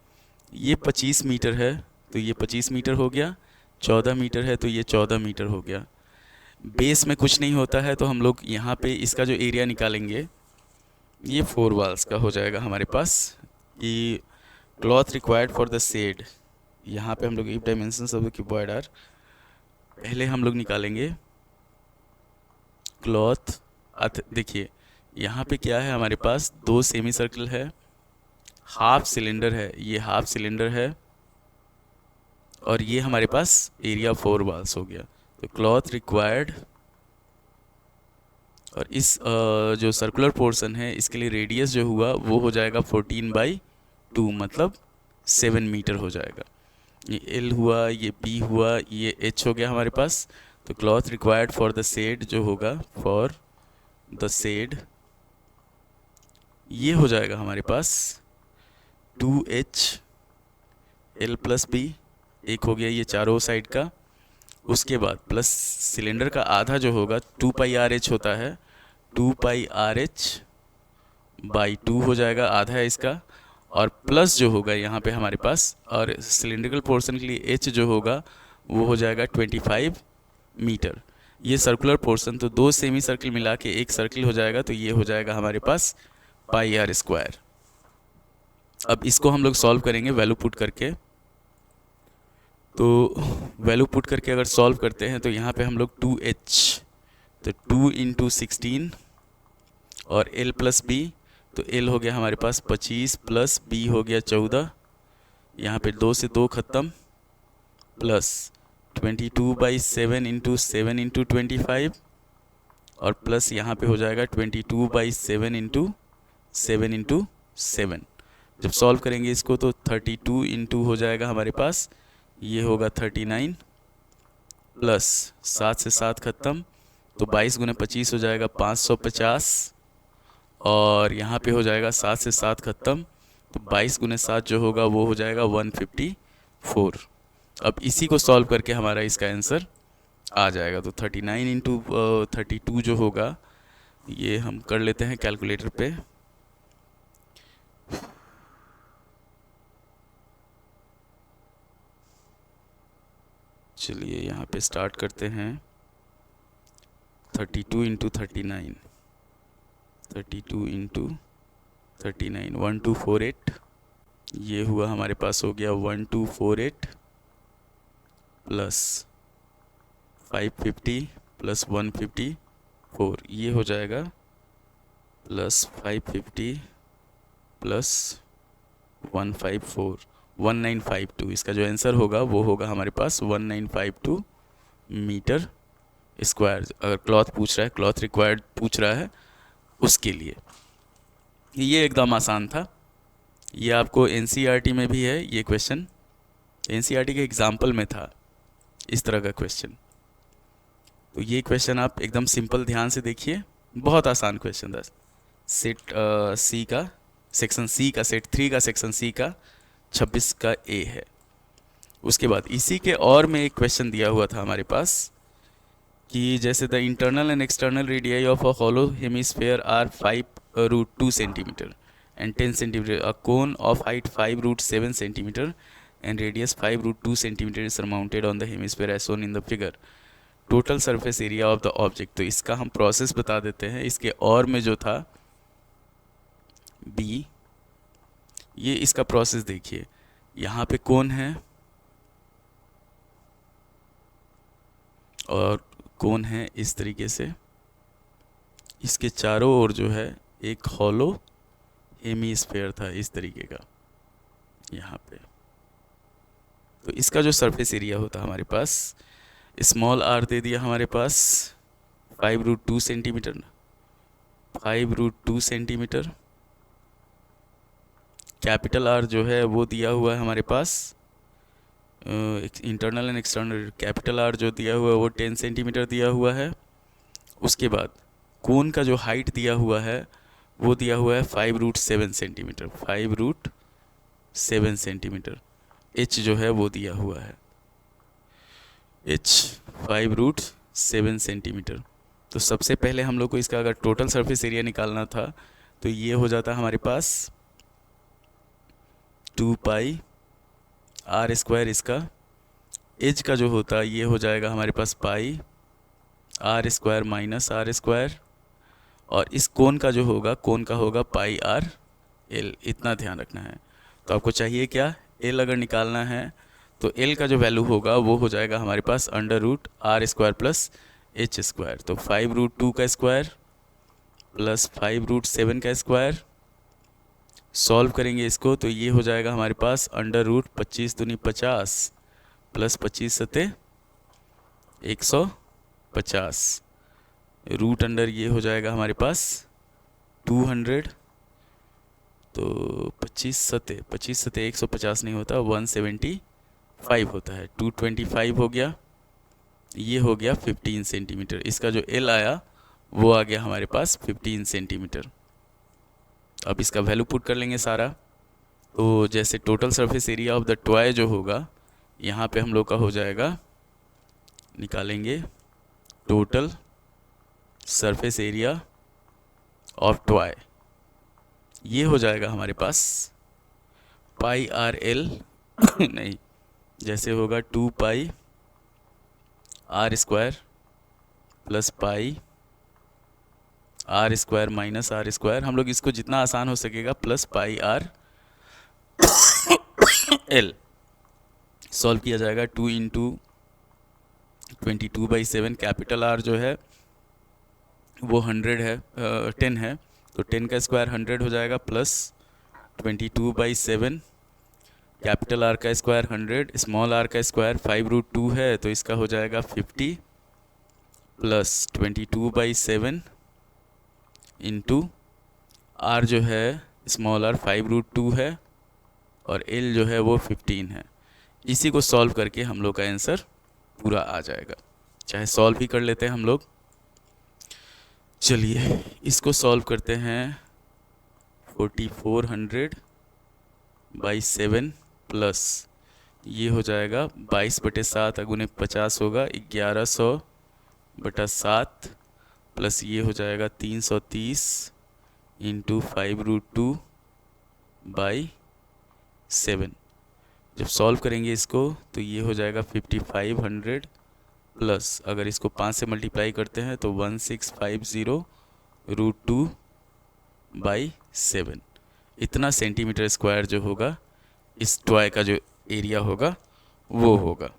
ये 25 मीटर है तो ये 25 मीटर हो गया, 14 मीटर है तो ये 14 मीटर हो गया। बेस में कुछ नहीं होता है तो हम लोग यहाँ पे इसका जो एरिया निकालेंगे ये 4 वॉल्स का हो जाएगा हमारे पास, कि cloth required for the shade. यहाँ पे हम लोग if dimensions of the cuboid are, पहले हम लोग निकालेंगे क्लॉथ। देखिए यहाँ पे क्या है, हमारे पास 2 सेमी सर्कल है, हाफ सिलेंडर है, ये हाफ सिलेंडर है, और ये हमारे पास एरिया 4 वॉल्स हो गया। तो क्लॉथ रिक्वायर्ड, और इस जो सर्कुलर पोर्शन है इसके लिए रेडियस जो हुआ वो हो जाएगा 14/2, मतलब 7 मीटर हो जाएगा। ये एल हुआ, ये पी हुआ, ये एच हो गया हमारे पास। तो cloth required for the shade जो होगा, फॉर द शेड, ये हो जाएगा हमारे पास 2H L प्लस बी, एक हो गया ये चारों साइड का। उसके बाद प्लस सिलेंडर का आधा जो होगा 2πRH होता है, 2πRH/2 हो जाएगा, आधा है इसका। और प्लस जो होगा यहाँ पे हमारे पास, और सिलेंड्रिकल पोर्शन के लिए H जो होगा वो हो जाएगा 25 मीटर। ये सर्कुलर पोर्शन, तो 2 सेमी सर्कल मिला के एक सर्कल हो जाएगा, तो ये हो जाएगा हमारे पास πr²। अब इसको हम लोग सॉल्व करेंगे वैल्यू पुट करके। तो वैल्यू पुट करके अगर सॉल्व करते हैं तो यहाँ पे हम लोग 2H, तो 2 × 16, और L प्लस बी, तो L हो गया हमारे पास 25 प्लस B हो गया 14, यहाँ पे 2 से 2 ख़त्म, प्लस 22/7 × 7 × 25, और प्लस यहाँ पे हो जाएगा 22/7 × 7 × 7। जब सॉल्व करेंगे इसको तो 32 × हो जाएगा हमारे पास, ये होगा 39, प्लस 7 से 7 ख़त्म, तो 22 × 25 हो जाएगा 550, और यहाँ पे हो जाएगा 7 से 7 ख़त्म, तो 22 × 7 जो होगा वो हो जाएगा 154। अब इसी को सॉल्व करके हमारा इसका आंसर आ जाएगा। तो 39 × 32 जो होगा, ये हम कर लेते हैं कैलकुलेटर पे। चलिए यहाँ पे स्टार्ट करते हैं। 32 × 39, 32 इंटू 39 1248, ये हुआ हमारे पास हो गया 1248 प्लस 550 प्लस 154, ये हो जाएगा प्लस 550 प्लस 154 1952। इसका जो आंसर होगा वो होगा हमारे पास 1952 मीटर स्क्वायर। अगर क्लॉथ पूछ रहा है, क्लॉथ रिक्वायर्ड पूछ रहा है, उसके लिए ये एकदम आसान था। ये आपको एनसीईआरटी में भी है ये क्वेश्चन, एनसीईआरटी के एग्जाम्पल में था इस तरह का क्वेश्चन। तो ये क्वेश्चन आप एकदम सिंपल ध्यान से देखिए, बहुत आसान क्वेश्चन था। सेट सी का सेक्शन सी का, सेट 3 का सेक्शन सी का 26 का ए है। उसके बाद इसी के और में एक क्वेश्चन दिया हुआ था हमारे पास कि जैसे the internal and external radii of a hollow hemisphere are 5√2 centimetre and 10 centimeter. A cone of height 5√7 centimeter and radius 5√2 centimeter is surmounted on the hemisphere as shown in the figure. Total surface area of the object. तो इसका हम प्रोसेस बता देते हैं। इसके और में जो था बी, ये इसका प्रोसेस देखिए, यहाँ पे कोन है और कोन है इस तरीके से, इसके चारों ओर जो है एक हॉलो हेमीस्फेयर था इस तरीके का यहाँ पे। तो इसका जो सरफेस एरिया होता हमारे पास, स्मॉल आर दे दिया हमारे पास 5√2 सेंटीमीटर, 5√2 सेंटीमीटर। कैपिटल आर जो है वो दिया हुआ है हमारे पास, internal and external. Capital R जो दिया हुआ है वो 10 सेंटीमीटर दिया हुआ है। उसके बाद कोन का जो हाइट दिया हुआ है वो दिया हुआ है 5√7 सेंटीमीटर, 5√7 सेंटीमीटर। एच जो है वो दिया हुआ है, एच 5√7 सेंटीमीटर। तो सबसे पहले हम लोग को इसका अगर टोटल सरफेस एरिया निकालना था तो ये हो जाता हमारे पास 2 पाई आर स्क्वायर। इसका एच का जो होता ये हो जाएगा हमारे पास pi r square minus r square, और इस कोन का जो होगा, कोन का होगा पाई आर एल। इतना ध्यान रखना है। तो आपको चाहिए क्या, एल अगर निकालना है तो एल का जो वैल्यू होगा वो हो जाएगा हमारे पास √r square plus H square. तो 5√2 का स्क्वायर प्लस 5√7 का स्क्वायर, सॉल्व करेंगे इसको तो ये हो जाएगा हमारे पास √25 दूनी 50 प्लस 25 सते 150, रूट अंडर ये हो जाएगा हमारे पास 200। तो 25 सते 150 नहीं होता, 175 होता है, 225 हो गया। ये हो गया 15 सेंटीमीटर। इसका जो एल आया वो आ गया हमारे पास 15 सेंटीमीटर। अब इसका वैल्यू पुट कर लेंगे सारा। तो जैसे total surface area of the toy जो होगा, यहाँ पे हम लोग का हो जाएगा, निकालेंगे total surface area of toy, ये हो जाएगा हमारे पास पाई आर एल नहीं, जैसे होगा 2 pi r square plus pi r square minus r square. हम लोग इसको जितना आसान हो सकेगा plus pi r l solve किया जाएगा। 2 इंटू 22/7, कैपिटल आर जो है वो 100 है, 10 है, तो 10 का स्क्वायर 100 हो जाएगा, प्लस 22/7, कैपिटल आर का स्क्वायर 100, स्मॉल आर का स्क्वायर 5√2 है तो इसका हो जाएगा 50 प्लस 22/7 इंटू आर जो है स्मॉल आर 5√2 है और एल जो है वो 15 है। इसी को सॉल्व करके हम लोग का आंसर पूरा आ जाएगा। चाहे सॉल्व भी कर लेते हैं हम लोग। चलिए इसको सॉल्व करते हैं। 4400/7 प्लस ये हो जाएगा 22/7 अगुने 50 होगा, 1100/7 प्लस ये हो जाएगा 330 इंटू 5√2/7। जब सॉल्व करेंगे इसको तो ये हो जाएगा 5500 प्लस, अगर इसको 5 से मल्टीप्लाई करते हैं तो 1650 √2 बाई 7, इतना सेंटीमीटर स्क्वायर जो होगा इस टॉय का जो एरिया होगा वो होगा।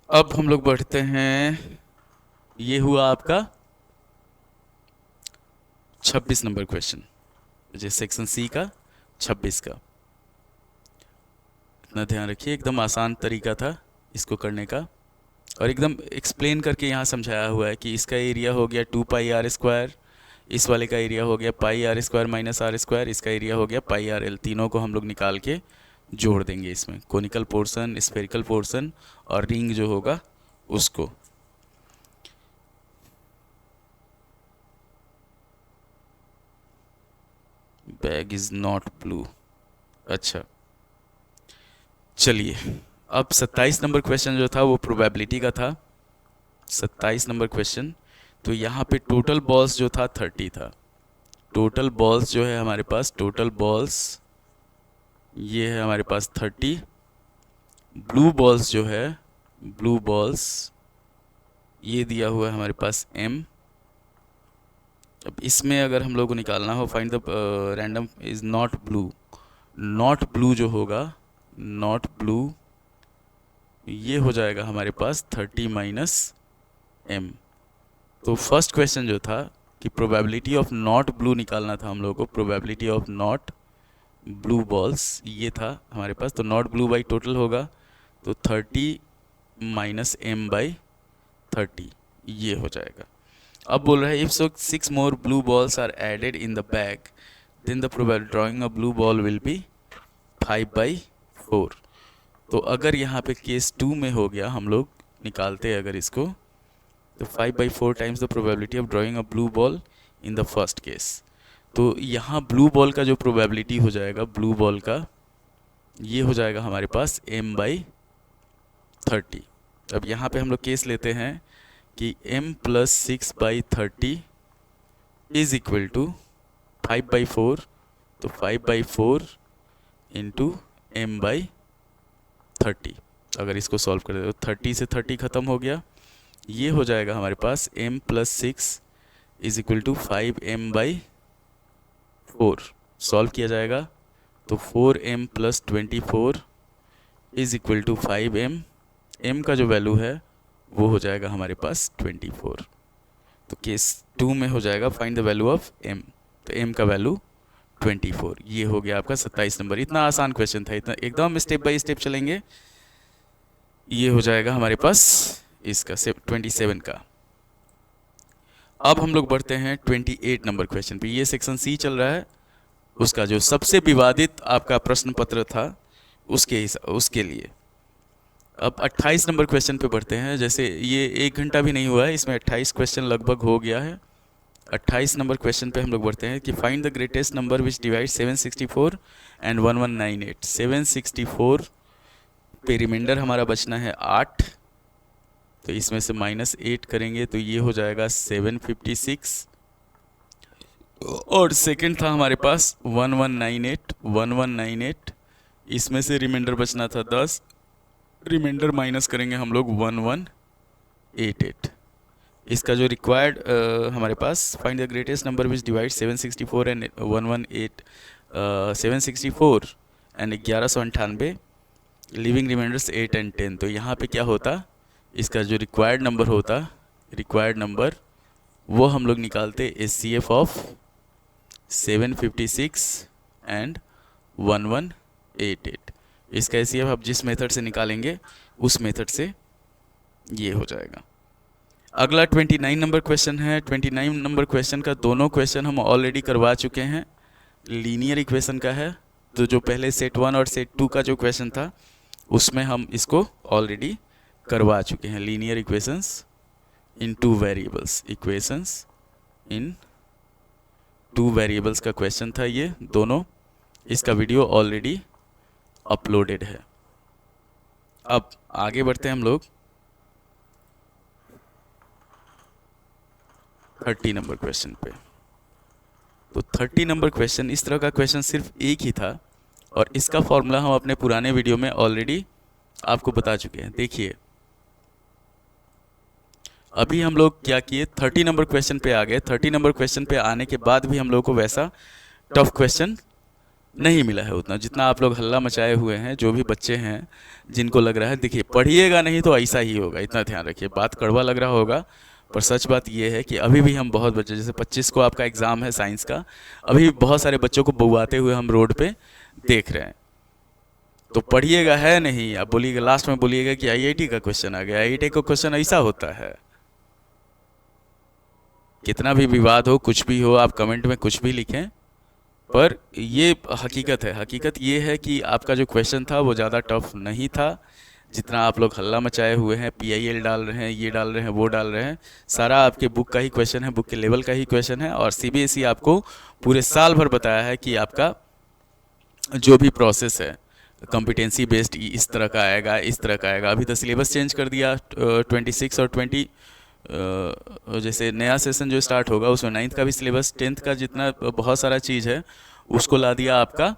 अब हम लोग बढ़ते हैं, ये हुआ आपका 26 नंबर क्वेश्चन, जो सेक्शन सी का 26 का। इतना ध्यान रखिए, एकदम आसान तरीका था इसको करने का, और एकदम एक्सप्लेन करके यहाँ समझाया हुआ है कि इसका एरिया हो गया 2 पाई आर स्क्वायर, इस वाले का एरिया हो गया pi r square minus r square, इसका एरिया हो गया पाई आर एल। तीनों को हम लोग निकाल के जोड़ देंगे इसमें, कोनिकल पोर्शन, स्फेरिकल पोर्शन और रिंग जो होगा उसको। Bag is not blue. अच्छा चलिए, अब 27 नंबर क्वेश्चन जो था वो प्रोबेबिलिटी का था। 27 नंबर क्वेश्चन, तो यहाँ पे टोटल बॉल्स जो था 30 था। टोटल बॉल्स जो है हमारे पास, टोटल बॉल्स ये है हमारे पास 30। ब्लू बॉल्स जो है, ब्लू बॉल्स ये दिया हुआ है हमारे पास m। अब इसमें अगर हम लोग को निकालना हो, find the random is not blue, not blue जो होगा, नॉट ब्लू ये हो जाएगा हमारे पास 30 माइनस m। तो फर्स्ट क्वेश्चन जो था कि प्रोबेबिलिटी ऑफ नॉट ब्लू निकालना था हम लोग को, probability of not blue balls ये था हमारे पास। तो नॉट ब्लू बाई टोटल होगा, तो 30 माइनस m बाई 30 ये हो जाएगा। अब बोल रहा है if so 6 more blue balls are added in the bag then the probability drawing a blue ball will be 5/4। तो अगर यहाँ पे केस 2 में हो गया, हम लोग निकालते हैं अगर इसको, तो 5/4 times the probability of drawing a blue ball in the first case. तो यहाँ ब्लू बॉल का जो प्रोबेबिलिटी हो जाएगा, ब्लू बॉल का ये हो जाएगा हमारे पास m/30। अब यहाँ पे हम लोग केस लेते हैं कि m + 6/30 इज इक्वल टू 5/4, तो 5/4 इंटू m/30। अगर इसको सॉल्व कर दे तो 30 से 30 ख़त्म हो गया, ये हो जाएगा हमारे पास m + 6 is equal to 5m/4। Solve किया जाएगा तो 4m + 24 is equal to 5m। m का जो वैल्यू है वो हो जाएगा हमारे पास 24। तो केस 2 में हो जाएगा find the value of m, तो m का वैल्यू 24। ये हो गया आपका 27 नंबर। इतना आसान क्वेश्चन था, इतना एकदम स्टेप बाय स्टेप चलेंगे। ये हो जाएगा हमारे पास इसका 27 का। अब हम लोग बढ़ते हैं 28 नंबर क्वेश्चन पे। ये सेक्शन सी चल रहा है, उसका जो सबसे विवादित आपका प्रश्न पत्र था उसके लिए। अब 28 नंबर क्वेश्चन पे बढ़ते हैं। जैसे ये 1 घंटा भी नहीं हुआ है, इसमें 28 क्वेश्चन लगभग हो गया है। 28 नंबर क्वेश्चन पे हम लोग बढ़ते हैं कि find the greatest number which divide 764 and 1198। 764 पे रिमाइंडर हमारा बचना है 8, तो इसमें से -8 करेंगे तो ये हो जाएगा 756। और सेकंड था हमारे पास 1198, इसमें से रिमाइंडर बचना था 10, रिमाइंडर माइनस करेंगे हम लोग 1188। इसका जो रिक्वायर्ड हमारे पास find the greatest number which divide 764 and 118, 764 and 1198, leaving remainders 8 and 10। तो यहाँ पे क्या होता, इसका जो रिक्वायर्ड नंबर होता, रिक्वायर्ड नंबर वो हम लोग निकालते HCF ऑफ 756 एंड 1188। इसका HCF आप जिस मेथड से निकालेंगे उस मेथड से ये हो जाएगा। अगला 29 नंबर क्वेश्चन है। 29 नंबर क्वेश्चन का दोनों क्वेश्चन हम ऑलरेडी करवा चुके हैं, लीनियर इक्वेशन का है। तो जो पहले सेट 1 और सेट 2 का जो क्वेश्चन था उसमें हम इसको ऑलरेडी करवा चुके हैं। लीनियर इक्वेशंस इन 2 वेरिएबल्स, इक्वेशंस इन 2 वेरिएबल्स का क्वेश्चन था ये दोनों। इसका वीडियो ऑलरेडी अपलोडेड है। अब आगे बढ़ते हैं हम लोग 30 नंबर क्वेश्चन पे। तो 30 नंबर क्वेश्चन, इस तरह का क्वेश्चन सिर्फ एक ही था और इसका फॉर्मूला हम अपने पुराने वीडियो में ऑलरेडी आपको बता चुके हैं। देखिए अभी हम लोग क्या किए, 30 नंबर क्वेश्चन पे आ गए। 30 नंबर क्वेश्चन पे आने के बाद भी हम लोग को वैसा टफ क्वेश्चन नहीं मिला है उतना जितना आप लोग हल्ला मचाए हुए हैं। जो भी बच्चे हैं जिनको लग रहा है, देखिए पढ़िएगा नहीं तो ऐसा ही होगा, इतना ध्यान रखिए। बात कड़वा लग रहा होगा पर सच बात ये है कि अभी भी हम बहुत बच्चे, जैसे 25 को आपका एग्ज़ाम है साइंस का, अभी बहुत सारे बच्चों को बउआते हुए हम रोड पे देख रहे हैं। तो पढ़िएगा है नहीं, आप बोलिएगा लास्ट में बोलिएगा कि आईआईटी का क्वेश्चन आ गया। आईआईटी का क्वेश्चन ऐसा होता है, कितना भी विवाद हो, कुछ भी हो, आप कमेंट में कुछ भी लिखें, पर ये हकीकत है। हकीकत ये है कि आपका जो क्वेश्चन था वो ज़्यादा टफ नहीं था जितना आप लोग हल्ला मचाए हुए हैं। पीआईएल डाल रहे हैं, ये डाल रहे हैं, वो डाल रहे हैं, सारा आपके बुक का ही क्वेश्चन है, बुक के लेवल का ही क्वेश्चन है। और सीबीएसई आपको पूरे साल भर बताया है कि आपका जो भी प्रोसेस है कॉम्पिटेंसी बेस्ड इस तरह का आएगा, इस तरह का आएगा। अभी तो सिलेबस चेंज कर दिया 26 और 20, जैसे नया सेशन जो स्टार्ट होगा उसमें 9th का भी सिलेबस, 10th का जितना बहुत सारा चीज़ है उसको ला दिया आपका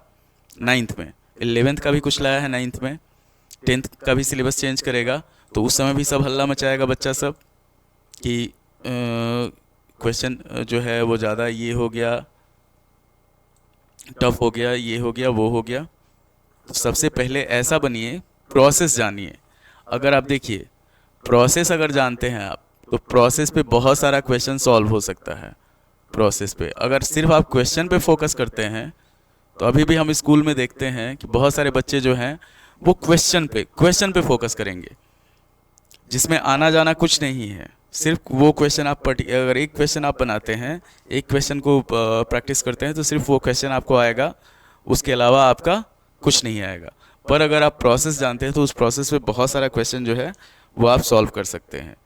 9th में। 11th का भी कुछ लाया है 9th में, 10th का भी सिलेबस चेंज करेगा। तो उस समय भी सब हल्ला मचाएगा बच्चा सब कि क्वेश्चन जो है वो ज़्यादा ये हो गया, टफ हो गया, ये हो गया, वो हो गया। तो सबसे पहले ऐसा बनिए, प्रोसेस जानिए। अगर आप देखिए प्रोसेस अगर जानते हैं आप, तो प्रोसेस पे बहुत सारा क्वेश्चन सॉल्व हो सकता है। प्रोसेस पे अगर सिर्फ आप क्वेश्चन पे फोकस करते हैं, तो अभी भी हम स्कूल में देखते हैं कि बहुत सारे बच्चे जो हैं वो क्वेश्चन पे फोकस करेंगे, जिसमें आना जाना कुछ नहीं है। सिर्फ वो क्वेश्चन आप अगर एक क्वेश्चन आप बनाते हैं, एक क्वेश्चन को प्रैक्टिस करते हैं, तो सिर्फ वो क्वेश्चन आपको आएगा, उसके अलावा आपका कुछ नहीं आएगा। पर अगर आप प्रोसेस जानते हैं तो उस प्रोसेस पे बहुत सारा क्वेश्चन जो है वो आप सॉल्व कर सकते हैं।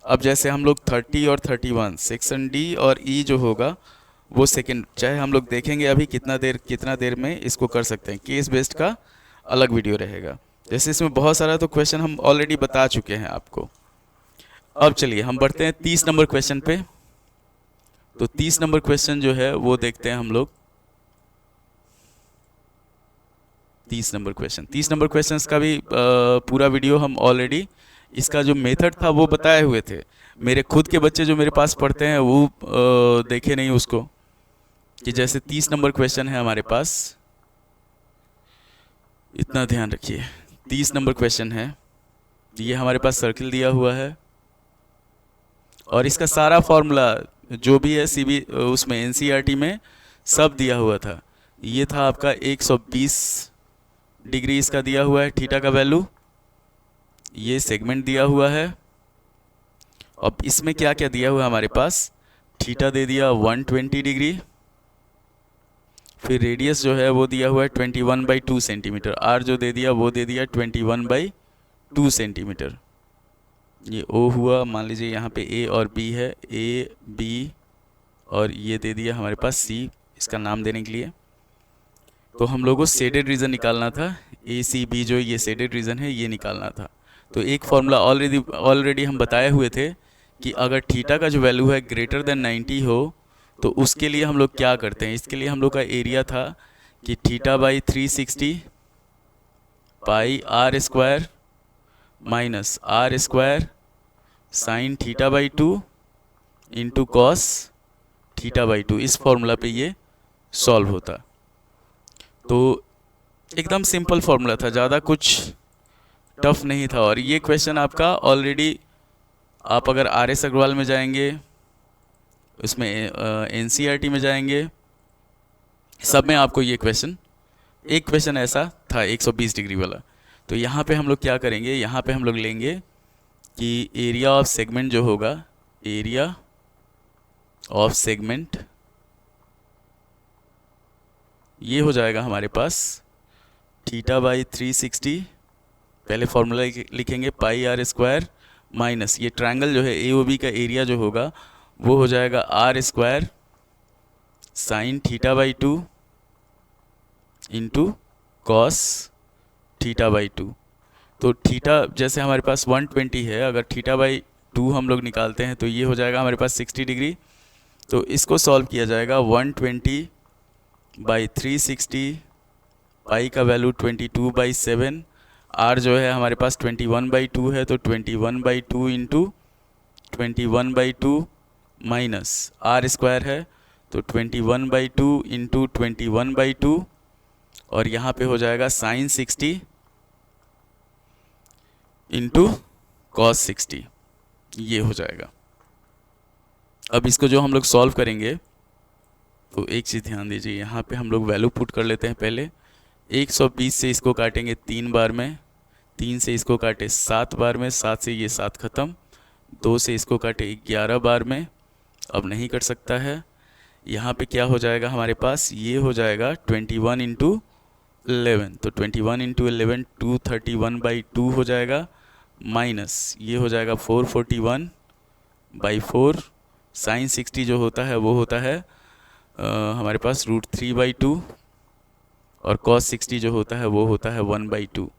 अब जैसे हम लोग 30 और 31 सेक्शन डी और ई जो होगा वो सेकंड, चाहे हम लोग देखेंगे अभी कितना देर में इसको कर सकते हैं। केस बेस्ड का अलग वीडियो रहेगा। जैसे इसमें बहुत सारा तो क्वेश्चन हम ऑलरेडी बता चुके हैं आपको। अब चलिए हम बढ़ते हैं 30 नंबर क्वेश्चन पे। तो 30 नंबर क्वेश्चन जो है वो देखते हैं हम लोग। 30 नंबर क्वेश्चन का भी पूरा वीडियो हम ऑलरेडी, इसका जो मेथड था वो बताए हुए थे। मेरे खुद के बच्चे जो मेरे पास पढ़ते हैं वो देखे नहीं उसको, कि जैसे 30 नंबर क्वेश्चन है हमारे पास, इतना ध्यान रखिए। 30 नंबर क्वेश्चन है, ये हमारे पास सर्किल दिया हुआ है और इसका सारा फॉर्मूला जो भी है सीबी उसमें एनसीईआरटी में सब दिया हुआ था। ये था आपका 120 डिग्री इसका दिया हुआ है थीटा का वैल्यू, ये सेगमेंट दिया हुआ है। अब इसमें क्या क्या दिया हुआ है हमारे पास, थीटा दे दिया 120 डिग्री, फिर रेडियस जो है वो दिया हुआ है 21/2 सेंटीमीटर, आर जो दे दिया वो दे दिया 21/2 सेंटीमीटर। ये ओ हुआ, मान लीजिए यहाँ पे ए और बी है, ए बी, और ये दे दिया हमारे पास सी इसका नाम देने के लिए। तो हम लोगों को शेडेड रीजन निकालना था, ए सी बी जो ये शेडेड रीजन है ये निकालना था। तो एक फॉर्मूला ऑलरेडी हम बताए हुए थे कि अगर थीटा का जो वैल्यू है ग्रेटर देन 90 हो तो उसके लिए हम लोग क्या करते हैं। इसके लिए हम लोग का एरिया था कि theta by 360 pi r square minus r square sine theta by 2 into cos theta by 2। इस फॉर्मूला पे ये सॉल्व होता। तो एकदम सिंपल फॉर्मूला था, ज़्यादा कुछ टफ नहीं था। और ये क्वेश्चन आपका ऑलरेडी, आप अगर आर एस अग्रवाल में जाएंगे, उसमें एनसीईआरटी में जाएंगे, सब में आपको ये क्वेश्चन, एक क्वेश्चन ऐसा था 120 डिग्री वाला। तो यहाँ पे हम लोग क्या करेंगे, यहाँ पे हम लोग लेंगे कि एरिया ऑफ सेगमेंट जो होगा, एरिया ऑफ सेगमेंट ये हो जाएगा हमारे पास थीटा बाई 360, पहले फॉर्मूला लिखेंगे पाई आर स्क्वायर माइनस ये ट्रायंगल जो है ए ओ बी का एरिया जो होगा वो हो जाएगा r square sine theta by 2 into cos theta by 2। तो थीटा जैसे हमारे पास 120 है, अगर थीटा बाई 2 हम लोग निकालते हैं तो ये हो जाएगा हमारे पास 60 डिग्री। तो इसको सॉल्व किया जाएगा 120/360, पाई का वैल्यू 22/7, आर जो है हमारे पास 21/2 है तो 21/2 इंटू 21/2 माइनस आर स्क्वायर है, तो 21/2 इंटू 21/2 और यहाँ पे हो जाएगा साइन 60 इंटू कॉस 60, ये हो जाएगा। अब इसको जो हम लोग सॉल्व करेंगे तो एक चीज़ ध्यान दीजिए, यहाँ पे हम लोग वैल्यू पुट कर लेते हैं पहले। 120 से इसको काटेंगे 3 बार में, 3 से इसको काटे 7 बार में, 7 से ये 7 ख़त्म, 2 से इसको काटे 11 बार में, अब नहीं कट सकता है। यहाँ पे क्या हो जाएगा हमारे पास, ये हो जाएगा 21 इंटू 11, तो 21 इंटू 11 231/2 हो जाएगा, माइनस ये हो जाएगा 441/4, साइन 60 जो होता है वो होता है हमारे पास √3/2 और cos 60 जो होता है वो होता है 1/2।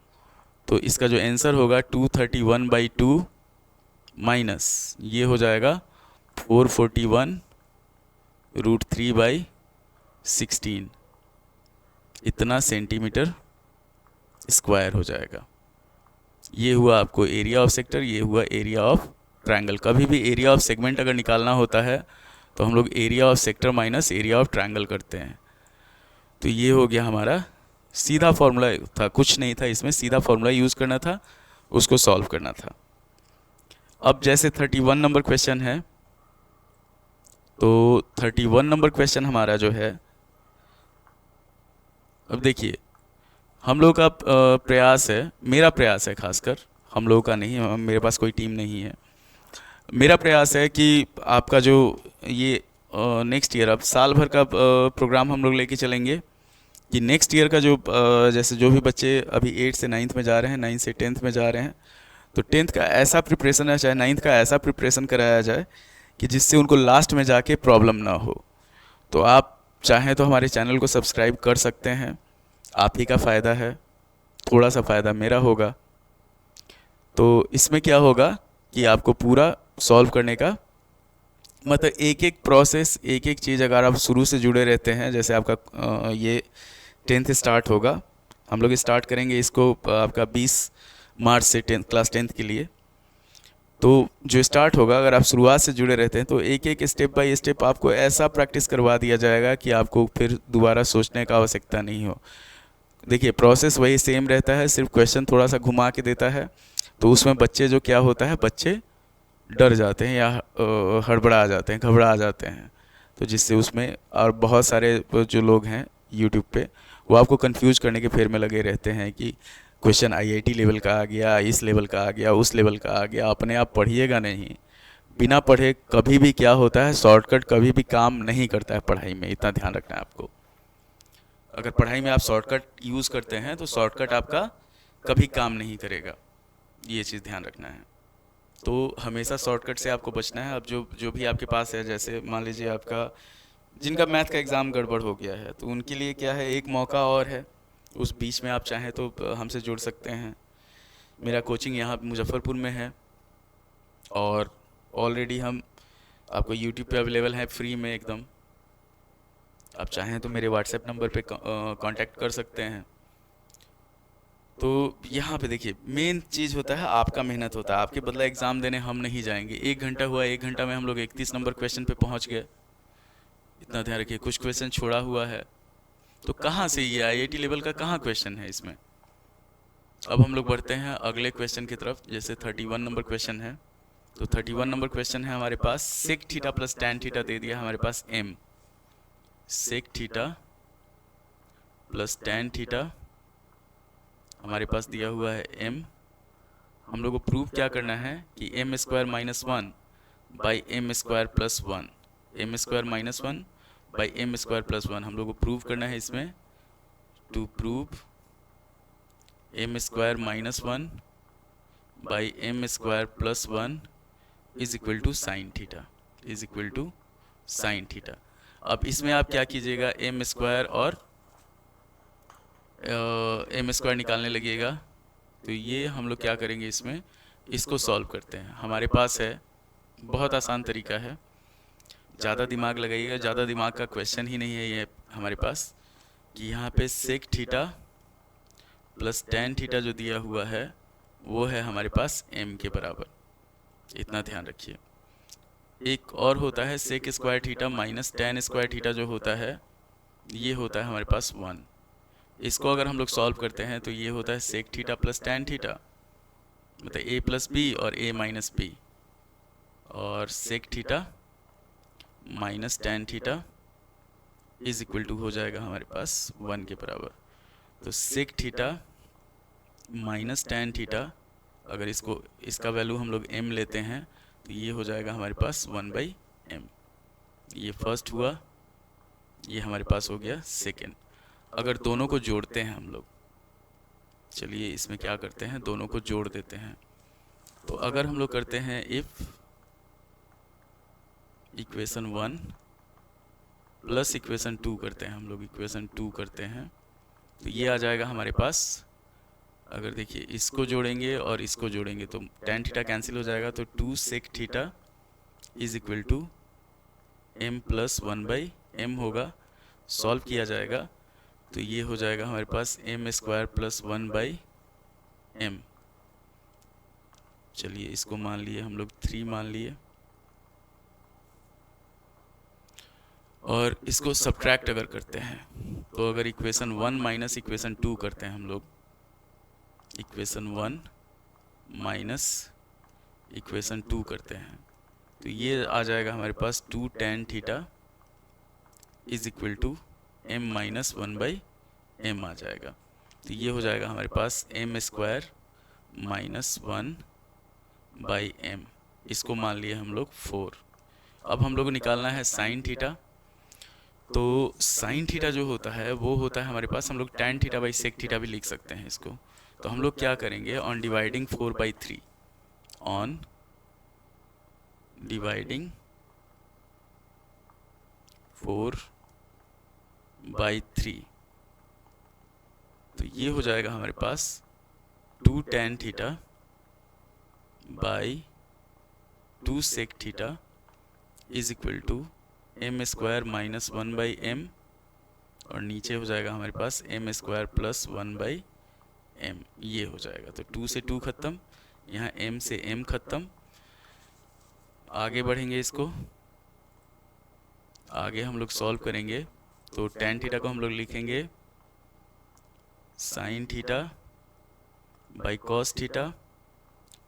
तो इसका जो आंसर होगा 231/2 माइनस ये हो जाएगा 441 √3/16, इतना सेंटीमीटर स्क्वायर हो जाएगा। ये हुआ आपको एरिया ऑफ सेक्टर, ये हुआ एरिया ऑफ ट्रायंगल। कभी भी एरिया ऑफ सेगमेंट अगर निकालना होता है तो हम लोग area of sector minus area of triangle करते हैं। तो ये हो गया हमारा सीधा फॉर्मूला था, कुछ नहीं था इसमें, सीधा फॉर्मूला यूज़ करना था, उसको सॉल्व करना था। अब जैसे 31 नंबर क्वेश्चन है, तो 31 नंबर क्वेश्चन हमारा जो है, अब देखिए हम लोग का प्रयास है, मेरा प्रयास है खासकर, हम लोगों का नहीं, मेरे पास कोई टीम नहीं है, मेरा प्रयास है कि आपका जो ये नेक्स्ट ईयर, अब साल भर का प्रोग्राम हम लोग लेके चलेंगे कि नेक्स्ट ईयर का जो जैसे जो भी बच्चे अभी 8 से 9th में जा रहे हैं, 9 से 10th में जा रहे हैं, तो 10th का ऐसा प्रिपरेशन है, चाहे 9th का ऐसा प्रिपरेशन कराया जाए कि जिससे उनको लास्ट में जाके प्रॉब्लम ना हो। तो आप चाहें तो हमारे चैनल को सब्सक्राइब कर सकते हैं, आप ही का फ़ायदा है, थोड़ा सा फ़ायदा मेरा होगा। तो इसमें क्या होगा कि आपको पूरा सॉल्व करने का मतलब एक एक प्रोसेस, एक एक चीज़ अगर आप शुरू से जुड़े रहते हैं, जैसे आपका ये 10th स्टार्ट होगा, हम लोग स्टार्ट करेंगे इसको आपका 20 मार्च से क्लास 10th के लिए। तो जो स्टार्ट होगा, अगर आप शुरुआत से जुड़े रहते हैं तो एक एक स्टेप बाय स्टेप आपको ऐसा प्रैक्टिस करवा दिया जाएगा कि आपको फिर दोबारा सोचने का आवश्यकता नहीं हो। देखिए प्रोसेस वही सेम रहता है, सिर्फ क्वेश्चन थोड़ा सा घुमा के देता है। तो उसमें बच्चे जो क्या होता है, बच्चे डर जाते हैं या हड़बड़ा जाते हैं, घबरा जाते हैं, तो जिससे उसमें और बहुत सारे जो लोग हैं यूट्यूब पे वो आपको कंफ्यूज करने के फेर में लगे रहते हैं कि क्वेश्चन आईआईटी लेवल का आ गया, इस लेवल का आ गया, उस लेवल का आ गया। अपने आप पढ़िएगा नहीं, बिना पढ़े कभी भी क्या होता है, शॉर्टकट कभी भी काम नहीं करता है पढ़ाई में, इतना ध्यान रखना है आपको। अगर पढ़ाई में आप शॉर्टकट यूज़ करते हैं तो शॉर्टकट आपका कभी काम नहीं करेगा, ये चीज़ ध्यान रखना है। तो हमेशा शॉर्टकट से आपको बचना है। अब जो भी आपके पास है, जैसे मान लीजिए आपका जिनका मैथ का एग्ज़ाम गड़बड़ हो गया है, तो उनके लिए क्या है, एक मौका और है, उस बीच में आप चाहें तो हमसे जुड़ सकते हैं। मेरा कोचिंग यहाँ मुजफ्फरपुर में है और ऑलरेडी हम आपको यूट्यूब पे अवेलेबल है फ्री में एकदम। आप चाहें तो मेरे व्हाट्सएप नंबर पे कांटेक्ट कर सकते हैं। तो यहाँ पे देखिए मेन चीज़ होता है आपका मेहनत होता है, आपके बदला एग्ज़ाम देने हम नहीं जाएंगे। 1 घंटा हुआ, 1 घंटा में हम लोग 31 नंबर क्वेश्चन पे पहुँच गए, इतना ध्यान रखिए। कुछ क्वेश्चन छोड़ा हुआ है, तो कहाँ से ये आईआईटी लेवल का कहाँ क्वेश्चन है इसमें। अब हम लोग बढ़ते हैं अगले क्वेश्चन की तरफ। जैसे 31 नंबर क्वेश्चन है, तो 31 नंबर क्वेश्चन है हमारे पास, sec theta plus tan theta दे दिया हमारे पास M, sec theta plus tan theta हमारे पास दिया हुआ है एम। हम लोग को प्रूव क्या करना है कि m square minus 1 by m square plus 1, m square minus 1 by m square plus 1 हम लोग को प्रूव करना है इसमें। To prove m square minus 1 by m square plus 1 is equal to sine theta, is equal to sine theta. अब इसमें आप क्या कीजिएगा, एम स्क्वायर और एम स्क्वायर निकालने लगिएगा। तो ये हम लोग क्या करेंगे, इसमें इसको सॉल्व करते हैं। हमारे पास है, बहुत आसान तरीका है, ज़्यादा दिमाग लगाइएगा, ज़्यादा दिमाग का क्वेश्चन ही नहीं है ये हमारे पास, कि यहाँ पे sec theta plus tan theta जो दिया हुआ है वो है हमारे पास एम के बराबर, इतना ध्यान रखिए। एक और होता है sec square theta minus tan square theta जो होता है, ये होता है हमारे पास 1। इसको अगर हम लोग सॉल्व करते हैं तो ये होता है sec theta plus tan theta, मतलब a प्लस बी और a माइनस बी, और sec theta minus tan theta is equal to हो जाएगा हमारे पास 1 के बराबर। तो sec theta minus tan theta, अगर इसका वैल्यू हम लोग m लेते हैं तो ये हो जाएगा हमारे पास 1/m। ये फर्स्ट हुआ, ये हमारे पास हो गया सेकेंड। अगर दोनों को जोड़ते हैं हम लोग, चलिए इसमें क्या करते हैं, दोनों को जोड़ देते हैं। तो अगर हम लोग करते हैं इफ इक्वेशन 1 प्लस इक्वेशन 2 करते हैं, हम लोग इक्वेशन 2 करते हैं, तो ये आ जाएगा हमारे पास। अगर देखिए इसको जोड़ेंगे और इसको जोड़ेंगे तो टेन थीटा कैंसिल हो जाएगा, तो 2 sec theta is equal to m plus 1/m होगा। सॉल्व किया जाएगा तो ये हो जाएगा हमारे पास m स्क्वायर प्लस 1/m। चलिए इसको मान लिए हम लोग 3 मान लिए, और इसको सब्ट्रैक्ट अगर करते हैं तो अगर इक्वेशन 1 माइनस इक्वेशन 2 करते हैं हम लोग, इक्वेशन 1 माइनस इक्वेशन 2 करते हैं तो ये आ जाएगा हमारे पास 2 tan theta is equal to m minus 1/m आ जाएगा। तो ये हो जाएगा हमारे पास m स्क्वायर माइनस 1/m। इसको मान लिए हम लोग 4। अब हम लोग को निकालना है साइन थीटा। तो साइन थीटा जो होता है वो होता है हमारे पास, हम लोग tan theta by sec theta भी लिख सकते हैं इसको। तो हम लोग क्या करेंगे, ऑन डिवाइडिंग 4/3, ऑन डिवाइडिंग 4/3, तो ये हो जाएगा हमारे पास 2 tan theta by 2 sec theta is equal to m square minus 1/m, और नीचे हो जाएगा हमारे पास m स्क्वायर प्लस 1/m। ये हो जाएगा, तो 2 से 2 खत्म, यहाँ m से m खत्म। आगे बढ़ेंगे, इसको आगे हम लोग सॉल्व करेंगे। तो tan थीटा को हम लोग लिखेंगे sign theta by cos theta,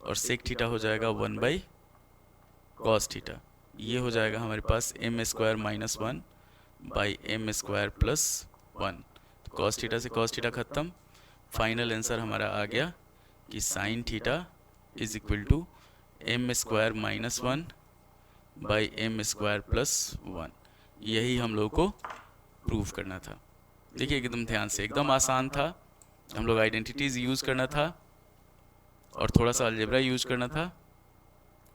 और सेक थीटा हो जाएगा 1/कॉस थीटा। ये हो जाएगा हमारे पास m square minus 1/m square plus 1। तो कॉस थीटा से कॉस थीटा खत्म। फाइनल आंसर हमारा आ गया कि sine theta is equal to m square minus 1/m square plus 1। यही हम लोग को प्रूव करना था। देखिए एकदम ध्यान से, एकदम आसान था। हम लोग आइडेंटिटीज यूज़ करना था और थोड़ा सा अलजेब्रा यूज करना था,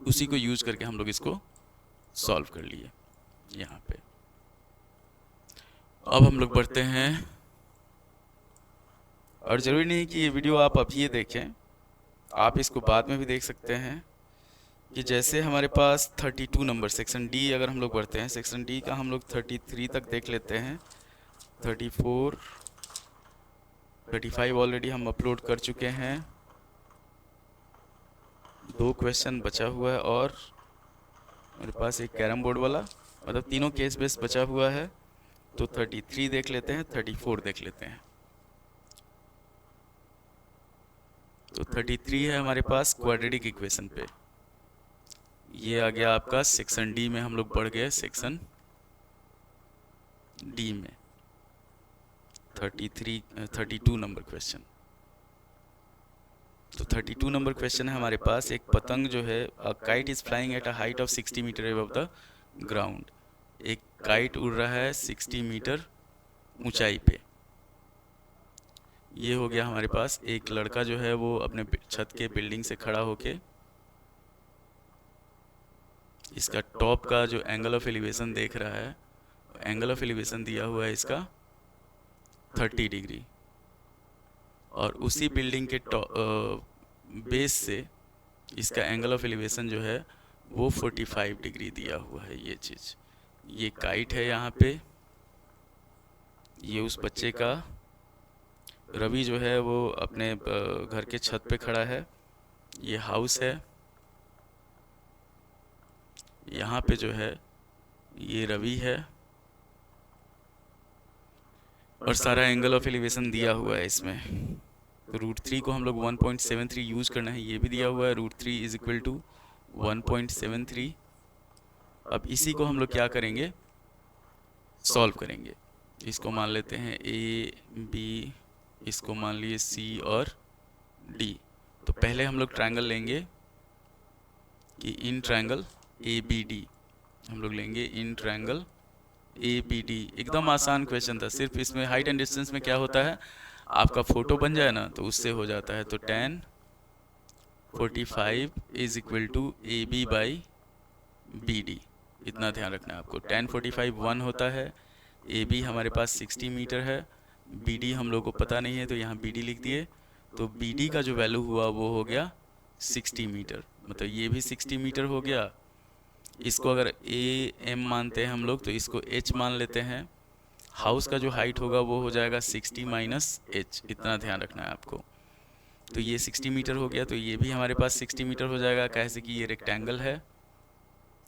उसी को यूज करके हम लोग इसको सॉल्व कर लिए यहाँ पे। अब हम लोग बढ़ते हैं, और ज़रूरी नहीं कि ये वीडियो आप अभी देखें, आप इसको बाद में भी देख सकते हैं। कि जैसे हमारे पास 32 नंबर सेक्शन डी अगर हम लोग बढ़ते हैं, सेक्शन डी का हम लोग 33 तक देख लेते हैं। 34 35 ऑलरेडी हम अपलोड कर चुके हैं। 2 क्वेश्चन बचा हुआ है और मेरे पास एक कैरम बोर्ड वाला, मतलब तीनों केस बेस बचा हुआ है। तो 33 देख लेते हैं, 34 देख लेते हैं। तो 33 है हमारे पास क्वाड्रेटिक इक्वेशन पे। ये आ गया आपका सेक्शन डी में, हम लोग बढ़ गए सेक्शन डी में। 32 नंबर क्वेश्चन। तो 32 नंबर क्वेश्चन है हमारे पास। एक पतंग जो है, a kite is flying at a height of 60 metre above the ground. एक काइट उड़ रहा है 60 मीटर ऊंचाई पे। ये हो गया हमारे पास। एक लड़का जो है वो अपने छत के बिल्डिंग से खड़ा होके इसका टॉप का जो एंगल ऑफ एलिवेशन देख रहा है, एंगल ऑफ एलिवेशन दिया हुआ है इसका 30 डिग्री, और उसी बिल्डिंग के बेस से इसका एंगल ऑफ एलिवेशन जो है वो 45 डिग्री दिया हुआ है। ये चीज़, ये काइट है यहाँ पे, ये उस बच्चे का, रवि जो है वो अपने घर के छत पे खड़ा है। ये हाउस है, यहाँ पे जो है ये रवि है और सारा एंगल ऑफ एलिवेशन दिया हुआ है इसमें। तो √3 को हम लोग 1.73 यूज करना है, ये भी दिया हुआ है, √3 इज इक्वल टू 1.73। अब इसी को हम लोग क्या करेंगे, सॉल्व करेंगे। इसको मान लेते हैं ए बी, इसको मान लिए सी और डी। तो पहले हम लोग ट्रायंगल लेंगे कि in triangle A B D, हम लोग लेंगे in triangle A B D. एकदम आसान क्वेश्चन था, सिर्फ इसमें हाइट एंड डिस्टेंस में क्या होता है, आपका फोटो बन जाए ना तो उससे हो जाता है। तो tan 45 is equal to A B by B D, इतना ध्यान रखना है आपको। tan 45 1 होता है, ए बी हमारे पास 60 मीटर है, बी डी हम लोग को पता नहीं है तो यहाँ बी डी लिख दिए। तो बी डी का जो वैल्यू हुआ वो हो गया 60 मीटर, मतलब ये भी 60 मीटर हो गया। इसको अगर ए एम मानते हैं हम लोग तो इसको एच मान लेते हैं। हाउस का जो हाइट होगा वो हो जाएगा 60 माइनस एच, इतना ध्यान रखना है आपको। तो ये 60 मीटर हो गया, तो ये भी हमारे पास 60 मीटर हो जाएगा, कैसे कि ये रेक्टेंगल है,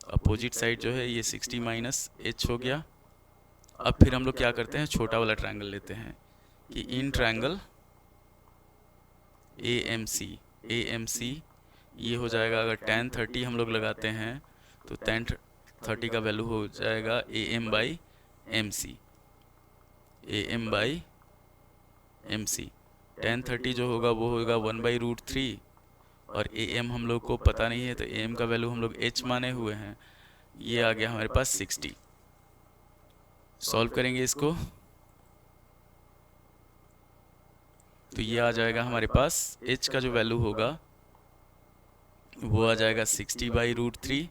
अपोजिट साइड जो है ये 60 माइनस एच हो गया। अब फिर हम लोग क्या करते हैं, छोटा वाला ट्रायंगल लेते हैं कि in triangle A M C ये हो जाएगा। अगर tan 30 हम लोग लगाते हैं तो tan 30 का वैल्यू हो जाएगा A M by M C, A M by M C. tan 30 जो होगा वो होगा 1/√3, और ए एम हम लोग को पता नहीं है तो ए एम का वैल्यू हम लोग एच माने हुए हैं, ये आ गया हमारे पास 60। सॉल्व करेंगे इसको तो ये आ जाएगा हमारे पास h का जो वैल्यू होगा वो आ जाएगा 60/√3।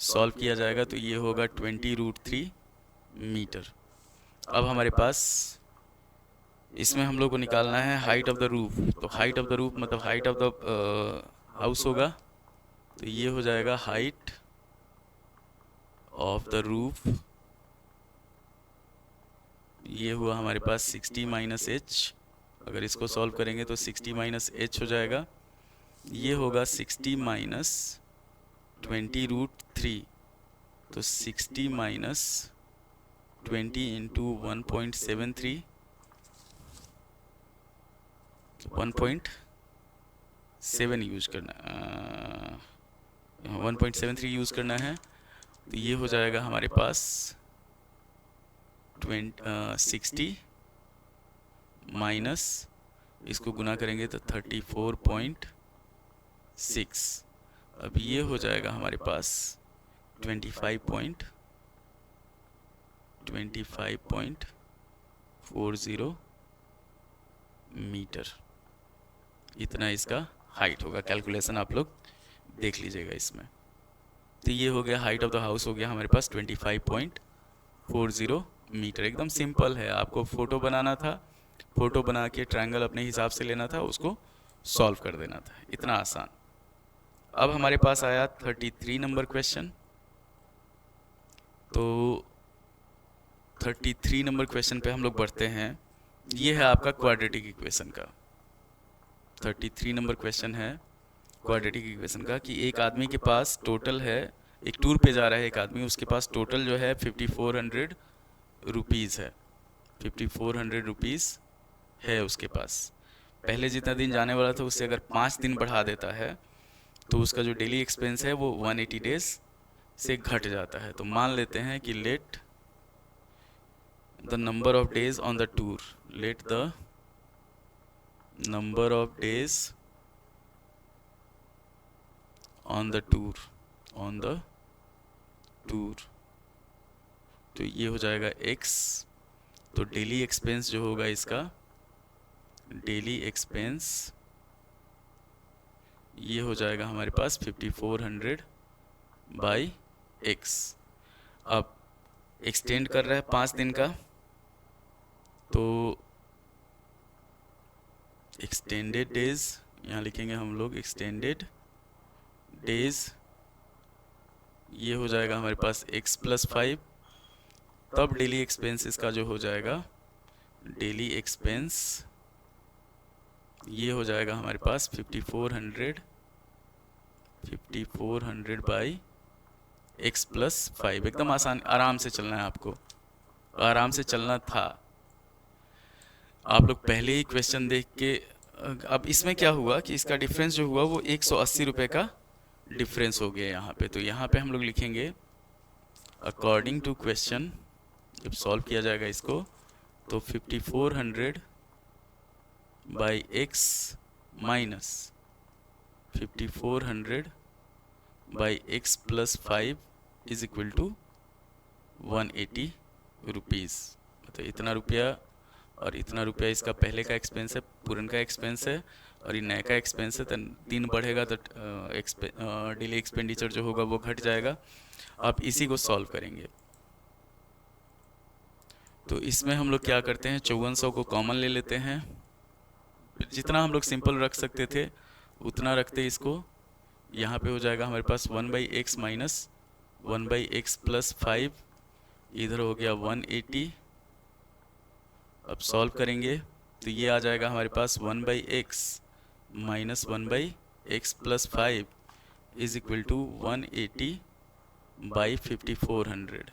सॉल्व किया जाएगा तो ये होगा 20√3 मीटर। अब हमारे पास इसमें हम लोग को निकालना है हाइट ऑफ द रूफ। तो हाइट ऑफ द रूफ मतलब हाइट ऑफ द हाउस होगा, तो ये हो जाएगा हाइट ऑफ द रूफ, ये हुआ हमारे पास 60 माइनस एच। अगर इसको सॉल्व करेंगे तो 60 माइनस एच हो जाएगा, ये होगा 60 माइनस 20√3। तो 60 माइनस 20 इंटू 1.73, 1.7 यूज करना, 1.73 यूज करना है। तो ये हो जाएगा हमारे पास 60 माइनस, इसको गुना करेंगे तो 34.6। अब ये हो जाएगा हमारे पास 25.40 मीटर, इतना इसका हाइट होगा। कैलकुलेशन आप लोग देख लीजिएगा इसमें। तो ये हो गया हाइट ऑफ द हाउस हो गया हमारे पास 25.40 मीटर। एकदम सिंपल है, आपको फ़ोटो बनाना था, फ़ोटो बना के ट्रायंगल अपने हिसाब से लेना था, उसको सॉल्व कर देना था, इतना आसान। अब हमारे पास आया 33 नंबर क्वेश्चन। तो 33 नंबर क्वेश्चन पे हम लोग बढ़ते हैं। ये है आपका क्वाड्रेटिक इक्वेशन का 33 नंबर क्वेश्चन है क्वाड्रेटिक इक्वेशन का, कि एक आदमी के पास टोटल है, एक टूर पे जा रहा है एक आदमी, उसके पास टोटल जो है 5400 रुपीज़ है, 5400 रुपीज़ है उसके पास। पहले जितना दिन जाने वाला था उससे अगर 5 दिन बढ़ा देता है तो उसका जो डेली एक्सपेंस है वो 180 डेज से घट जाता है। तो मान लेते हैं कि let the number of days on the tour, let the number of days on the tour, on the tour, तो ये हो जाएगा x। तो डेली एक्सपेंस जो होगा इसका, डेली एक्सपेंस ये हो जाएगा हमारे पास 5400 बाई x। अब एक्सटेंड कर रहा है 5 दिन का, तो एक्सटेंडेड डेज यहाँ लिखेंगे हम लोग, एक्सटेंडेड डेज ये हो जाएगा हमारे पास x + 5। तब डेली एक्सपेंसेस का जो हो जाएगा, डेली एक्सपेंस ये हो जाएगा हमारे पास 5400 बाई x+5। एकदम आसान, आराम से चलना है आपको, आराम से चलना था। आप लोग पहले ही क्वेश्चन देख के अब इसमें क्या हुआ कि इसका डिफरेंस जो हुआ वो 180 रुपये का डिफरेंस हो गया यहाँ पे। तो यहाँ पे हम लोग लिखेंगे अकॉर्डिंग टू क्वेश्चन, जब सॉल्व किया जाएगा इसको तो 5400 by x minus 5400 by x+5 is equal to 180 rupees. मतलब इतना रुपया और इतना रुपया इसका पहले का एक्सपेंस है, पुरन का एक्सपेंस है, और ये नए का एक्सपेंस है। तो दिन बढ़ेगा तो डेली एक्सपेंडिचर जो होगा वो घट जाएगा। आप इसी को सॉल्व करेंगे। तो इसमें हम लोग क्या करते हैं, 5400 को कॉमन ले लेते हैं। जितना हम लोग सिंपल रख सकते थे उतना रखते इसको। यहाँ पे हो जाएगा हमारे पास 1/x माइनस 1/x+5, इधर हो गया 180। अब सॉल्व करेंगे तो ये आ जाएगा हमारे पास 1/x minus 1/x+5 is equal to 180/5400।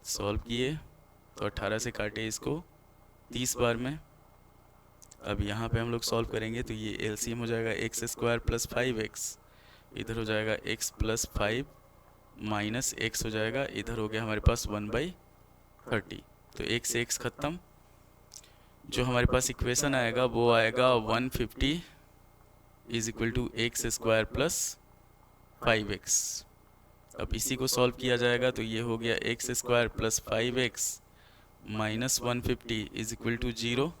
Solve किए तो 18 से काटे इसको 30 बार में। अब यहाँ पे हम लोग सॉल्व करेंगे तो ये एलसीएम हो जाएगा x² + 5x, इधर हो जाएगा x+5 माइनस x हो जाएगा, इधर हो गया हमारे पास 1/30। तो x से x खत्म। जो हमारे पास इक्वेशन आएगा वो आएगा 150 is equal to x² + 5x। अब इसी को सॉल्व किया जाएगा तो ये हो गया x² + 5x minus 150 is equal to 0।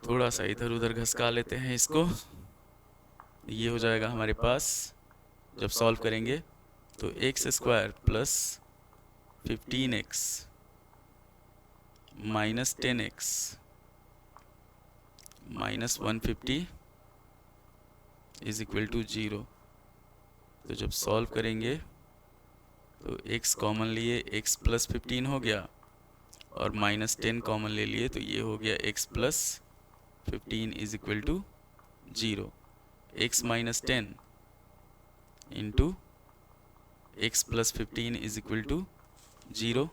थोड़ा सा इधर उधर घसका लेते हैं इसको। ये हो जाएगा हमारे पास, जब सॉल्व करेंगे तो x² + 15x minus 10x minus 150 is equal to 0। तो जब सॉल्व करेंगे तो x कॉमन लिए x + 15 हो गया, और माइनस 10 कॉमन ले लिए तो ये हो गया x + 15 is equal to 0। x minus 10 into x + 15 is equal to 0।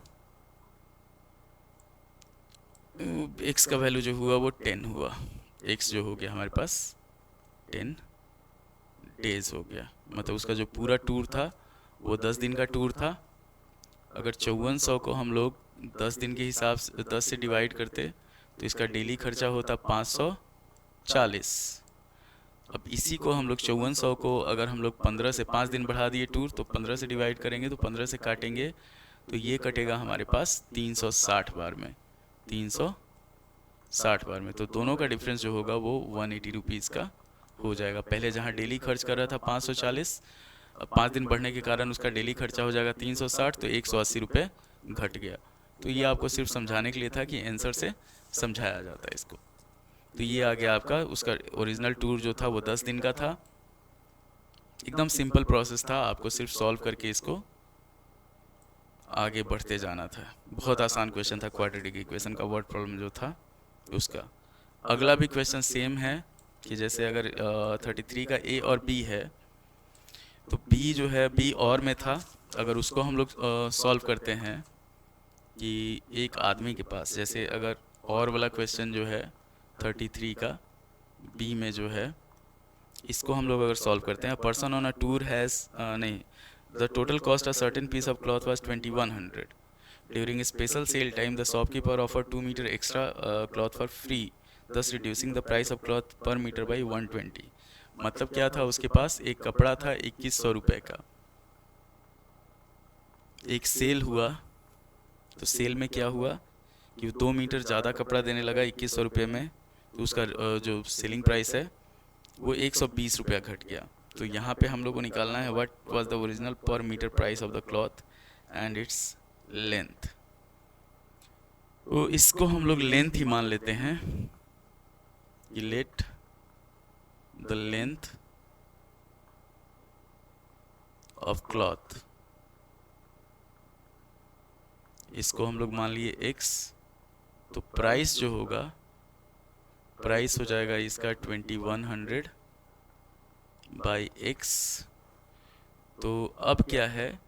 x का वैल्यू जो हुआ वो 10 हुआ। x जो हो गया हमारे पास 10 डेज हो गया। मतलब उसका जो पूरा टूर था वो 10 दिन का टूर था। अगर 5400 को हम लोग 10 दिन के हिसाब से 10 से डिवाइड करते तो इसका डेली खर्चा होता 540। अब इसी को हम लोग 5400 को अगर हम लोग 15 से 5 दिन बढ़ा दिए टूर, तो 15 से डिवाइड करेंगे तो 15 से काटेंगे तो ये कटेगा हमारे पास 360 बार में, 360 बार में। तो दोनों का डिफरेंस जो होगा वो 180 रुपीज़ का हो जाएगा। पहले जहाँ डेली खर्च कर रहा था 540, अब 5 दिन बढ़ने के कारण उसका डेली खर्चा हो जाएगा 360, तो 180 रुपये घट गया। तो ये आपको सिर्फ समझाने के लिए था कि आंसर से समझाया जाता है इसको। तो ये आ गया आपका, उसका ओरिजिनल टूर जो था वो 10 दिन का था। एकदम सिंपल प्रोसेस था, आपको सिर्फ सॉल्व करके इसको आगे बढ़ते जाना था। बहुत आसान क्वेश्चन था, क्वाड्रेटिक इक्वेशन का वर्ड प्रॉब्लम जो था उसका। अगला भी क्वेश्चन सेम है कि जैसे अगर 33 का ए और बी है, तो बी जो है बी और में था। अगर उसको हम लोग सॉल्व करते हैं कि एक आदमी के पास, जैसे अगर और वाला क्वेश्चन जो है 33 का बी में जो है, इसको हम लोग अगर सॉल्व करते हैं, person on a tour has नहीं, the total cost a certain piece of cloth was 2100 during special sale time the shopkeeper offer 2 metre extra cloth for free, thus reducing the price of cloth per meter by 120। मतलब क्या था, उसके पास एक कपड़ा था 2100 रुपये का। एक सेल हुआ, तो सेल में क्या हुआ कि 2 मीटर ज़्यादा कपड़ा देने लगा 2100 रुपये में, तो उसका जो सेलिंग प्राइस है वो 120 रुपया घट गया। तो यहाँ पे हम लोग को निकालना है what was the original per metre price of the cloth and its length. तो इसको हम लोग लेंथ ही मान लेते हैं। let the length of cloth, इसको हम लोग मान लिए x। तो प्राइस जो होगा, प्राइस हो जाएगा इसका 2100 बाई x। तो अब क्या है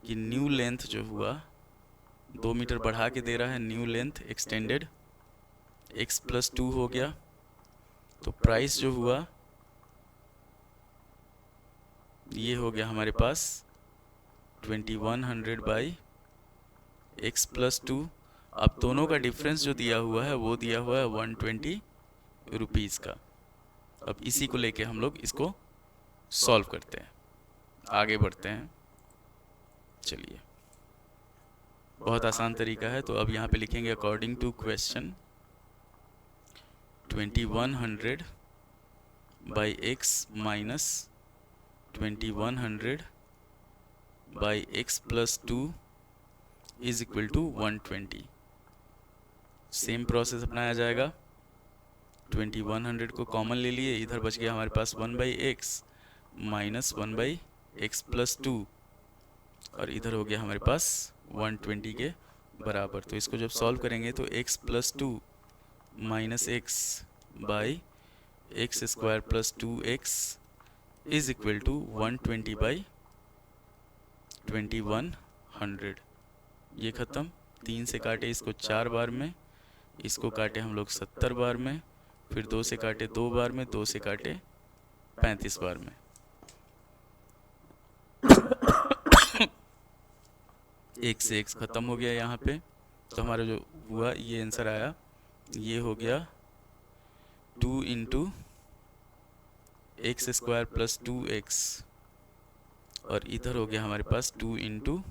कि न्यू लेंथ जो हुआ 2 मीटर बढ़ा के दे रहा है, न्यू लेंथ एक्सटेंडेड x+2 हो गया। तो प्राइस जो हुआ ये हो गया हमारे पास 2100 बाई x+2। अब दोनों का डिफरेंस जो दिया हुआ है वो दिया हुआ है 120 रुपीज़ का। अब इसी को लेके हम लोग इसको सॉल्व करते हैं, आगे बढ़ते हैं। चलिए, बहुत आसान तरीका है। तो अब यहाँ पे लिखेंगे अकॉर्डिंग टू क्वेश्चन 2100 बाई x माइनस 2100 बाई x+2 is equal to 120। Same process अपनाया जाएगा। 2100 को कॉमन ले लिए, इधर बच गया हमारे पास 1/x माइनस 1/x+2 और इधर हो गया हमारे पास 120 के बराबर। तो इसको जब सॉल्व करेंगे तो x+2 minus x by x² + 2x is equal to 120 by 2100। ये ख़त्म। 3 से काटे इसको 4 बार में, इसको काटे हम लोग 70 बार में, फिर 2 से काटे 2 बार में, 2 से काटे 35 बार में। एक से x ख़त्म हो गया यहाँ पे। तो हमारा जो हुआ ये आंसर आया, ये हो गया 2 इंटू x² + 2x और इधर हो गया हमारे पास 2 इंटू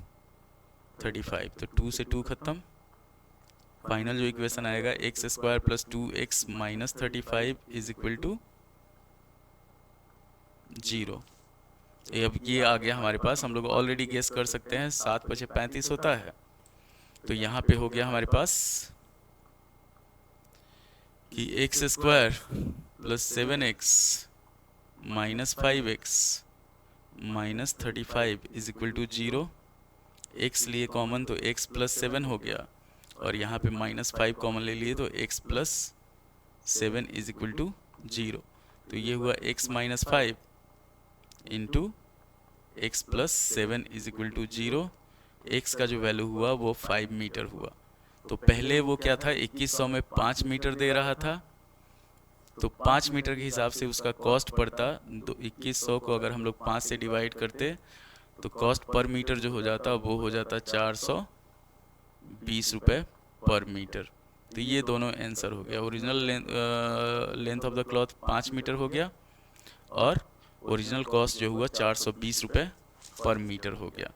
35। तो 2 से 2 ख़त्म। फाइनल जो इक्वेशन आएगा x² + 2x minus 35 is equal to 0। अब ये आ गया हमारे पास। हम लोग ऑलरेडी गेस कर सकते हैं 7 × 5 = 35 होता है। तो यहाँ पे हो गया हमारे पास कि x² + 7x minus 5x minus 35 is equal to 0। x लिए कॉमन तो x + 7 हो गया और यहाँ पे -5 कॉमन ले लिए तो x + 7 इज इक्वल टू 0। तो ये हुआ x - 5 into x + 7 is equal to 0। x का जो वैल्यू हुआ वो 5 मीटर हुआ। तो पहले वो क्या था, 2100 में 5 मीटर दे रहा था। तो 5 मीटर के हिसाब से उसका कॉस्ट पड़ता, तो 2100 को अगर हम लोग 5 से डिवाइड करते तो कॉस्ट पर मीटर जो हो जाता वो हो जाता 420 रुपये पर मीटर। तो ये दोनों आंसर हो गया। Original length of the cloth 5 metre हो गया और ओरिजिनल कॉस्ट जो हुआ 420 रुपये पर मीटर हो गया।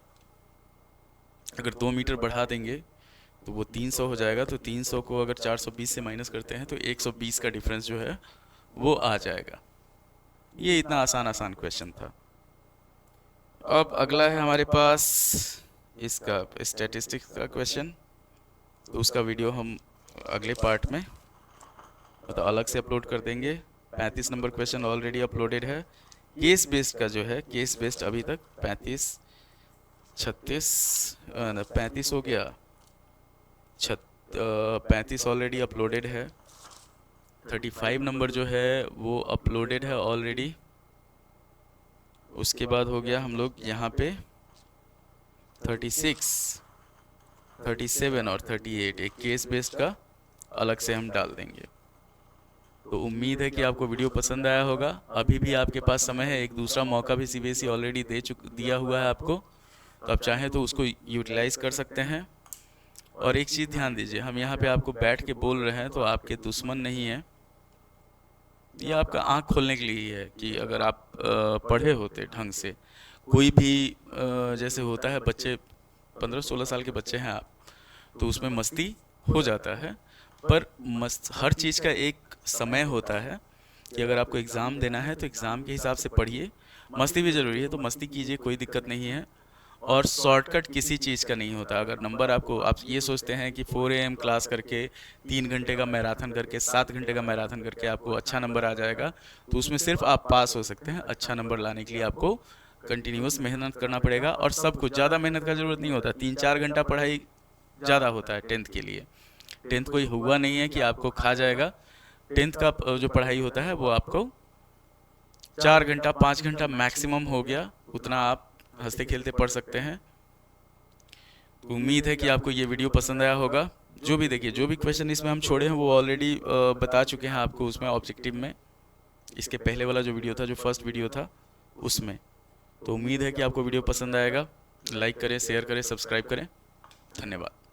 अगर 2 मीटर बढ़ा देंगे तो वो 300 हो जाएगा। तो 300 को अगर 420 से माइनस करते हैं तो 120 का डिफरेंस जो है वो आ जाएगा। ये इतना आसान क्वेश्चन था। अब अगला है हमारे पास इसका स्टैटिस्टिक्स का क्वेश्चन। तो उसका वीडियो हम अगले पार्ट में मतलब अलग से अपलोड कर देंगे। 35 नंबर क्वेश्चन ऑलरेडी अपलोडेड है। केस बेस्ड का जो है, केस बेस्ड अभी तक 35 हो गया, 35 ऑलरेडी अपलोडेड है। 35 नंबर जो है वो अपलोडेड है ऑलरेडी। उसके बाद हो गया हम लोग यहाँ पे 36, 37 और 38 एक केस बेस्ड का अलग से हम डाल देंगे। तो उम्मीद है कि आपको वीडियो पसंद आया होगा। अभी भी आपके पास समय है, एक दूसरा मौका भी CBSE ऑलरेडी दिया हुआ है आपको। तो आप चाहें तो उसको यूटिलाइज़ कर सकते हैं। और एक चीज़ ध्यान दीजिए, हम यहाँ पे आपको बैठ के बोल रहे हैं तो आपके दुश्मन नहीं है, ये आपका आँख खोलने के लिए ही है कि अगर आप पढ़े होते ढंग से, कोई भी जैसे होता है बच्चे 15-16 साल के बच्चे हैं आप, तो उसमें मस्ती हो जाता है। पर हर चीज़ का एक समय होता है कि अगर आपको एग्ज़ाम देना है तो एग्ज़ाम के हिसाब से पढ़िए। मस्ती भी ज़रूरी है तो मस्ती कीजिए, कोई दिक्कत नहीं है। और शॉर्टकट किसी चीज़ का नहीं होता। अगर नंबर आपको, आप ये सोचते हैं कि 4 AM क्लास करके 3 घंटे का मैराथन करके 7 घंटे का मैराथन करके आपको अच्छा नंबर आ जाएगा, तो उसमें सिर्फ आप पास हो सकते हैं। अच्छा नंबर लाने के लिए आपको कंटिन्यूस मेहनत करना पड़ेगा। और सब कुछ ज़्यादा मेहनत का ज़रूरत नहीं होता। 3-4 घंटा पढ़ाई ज़्यादा होता है 10th के लिए। 10th कोई हुआ नहीं है कि आपको खा जाएगा। 10th का जो पढ़ाई होता है वो आपको 4 घंटा 5 घंटा मैक्सिमम हो गया, उतना आप हंसते खेलते पढ़ सकते हैं। उम्मीद है कि आपको ये वीडियो पसंद आया होगा। जो भी देखिए, जो भी क्वेश्चन इसमें हम छोड़े हैं वो ऑलरेडी बता चुके हैं आपको उसमें ऑब्जेक्टिव में, इसके पहले वाला जो वीडियो था, जो फर्स्ट वीडियो था उसमें। तो उम्मीद है कि आपको वीडियो पसंद आएगा। लाइक करें, शेयर करें, सब्सक्राइब करें। धन्यवाद।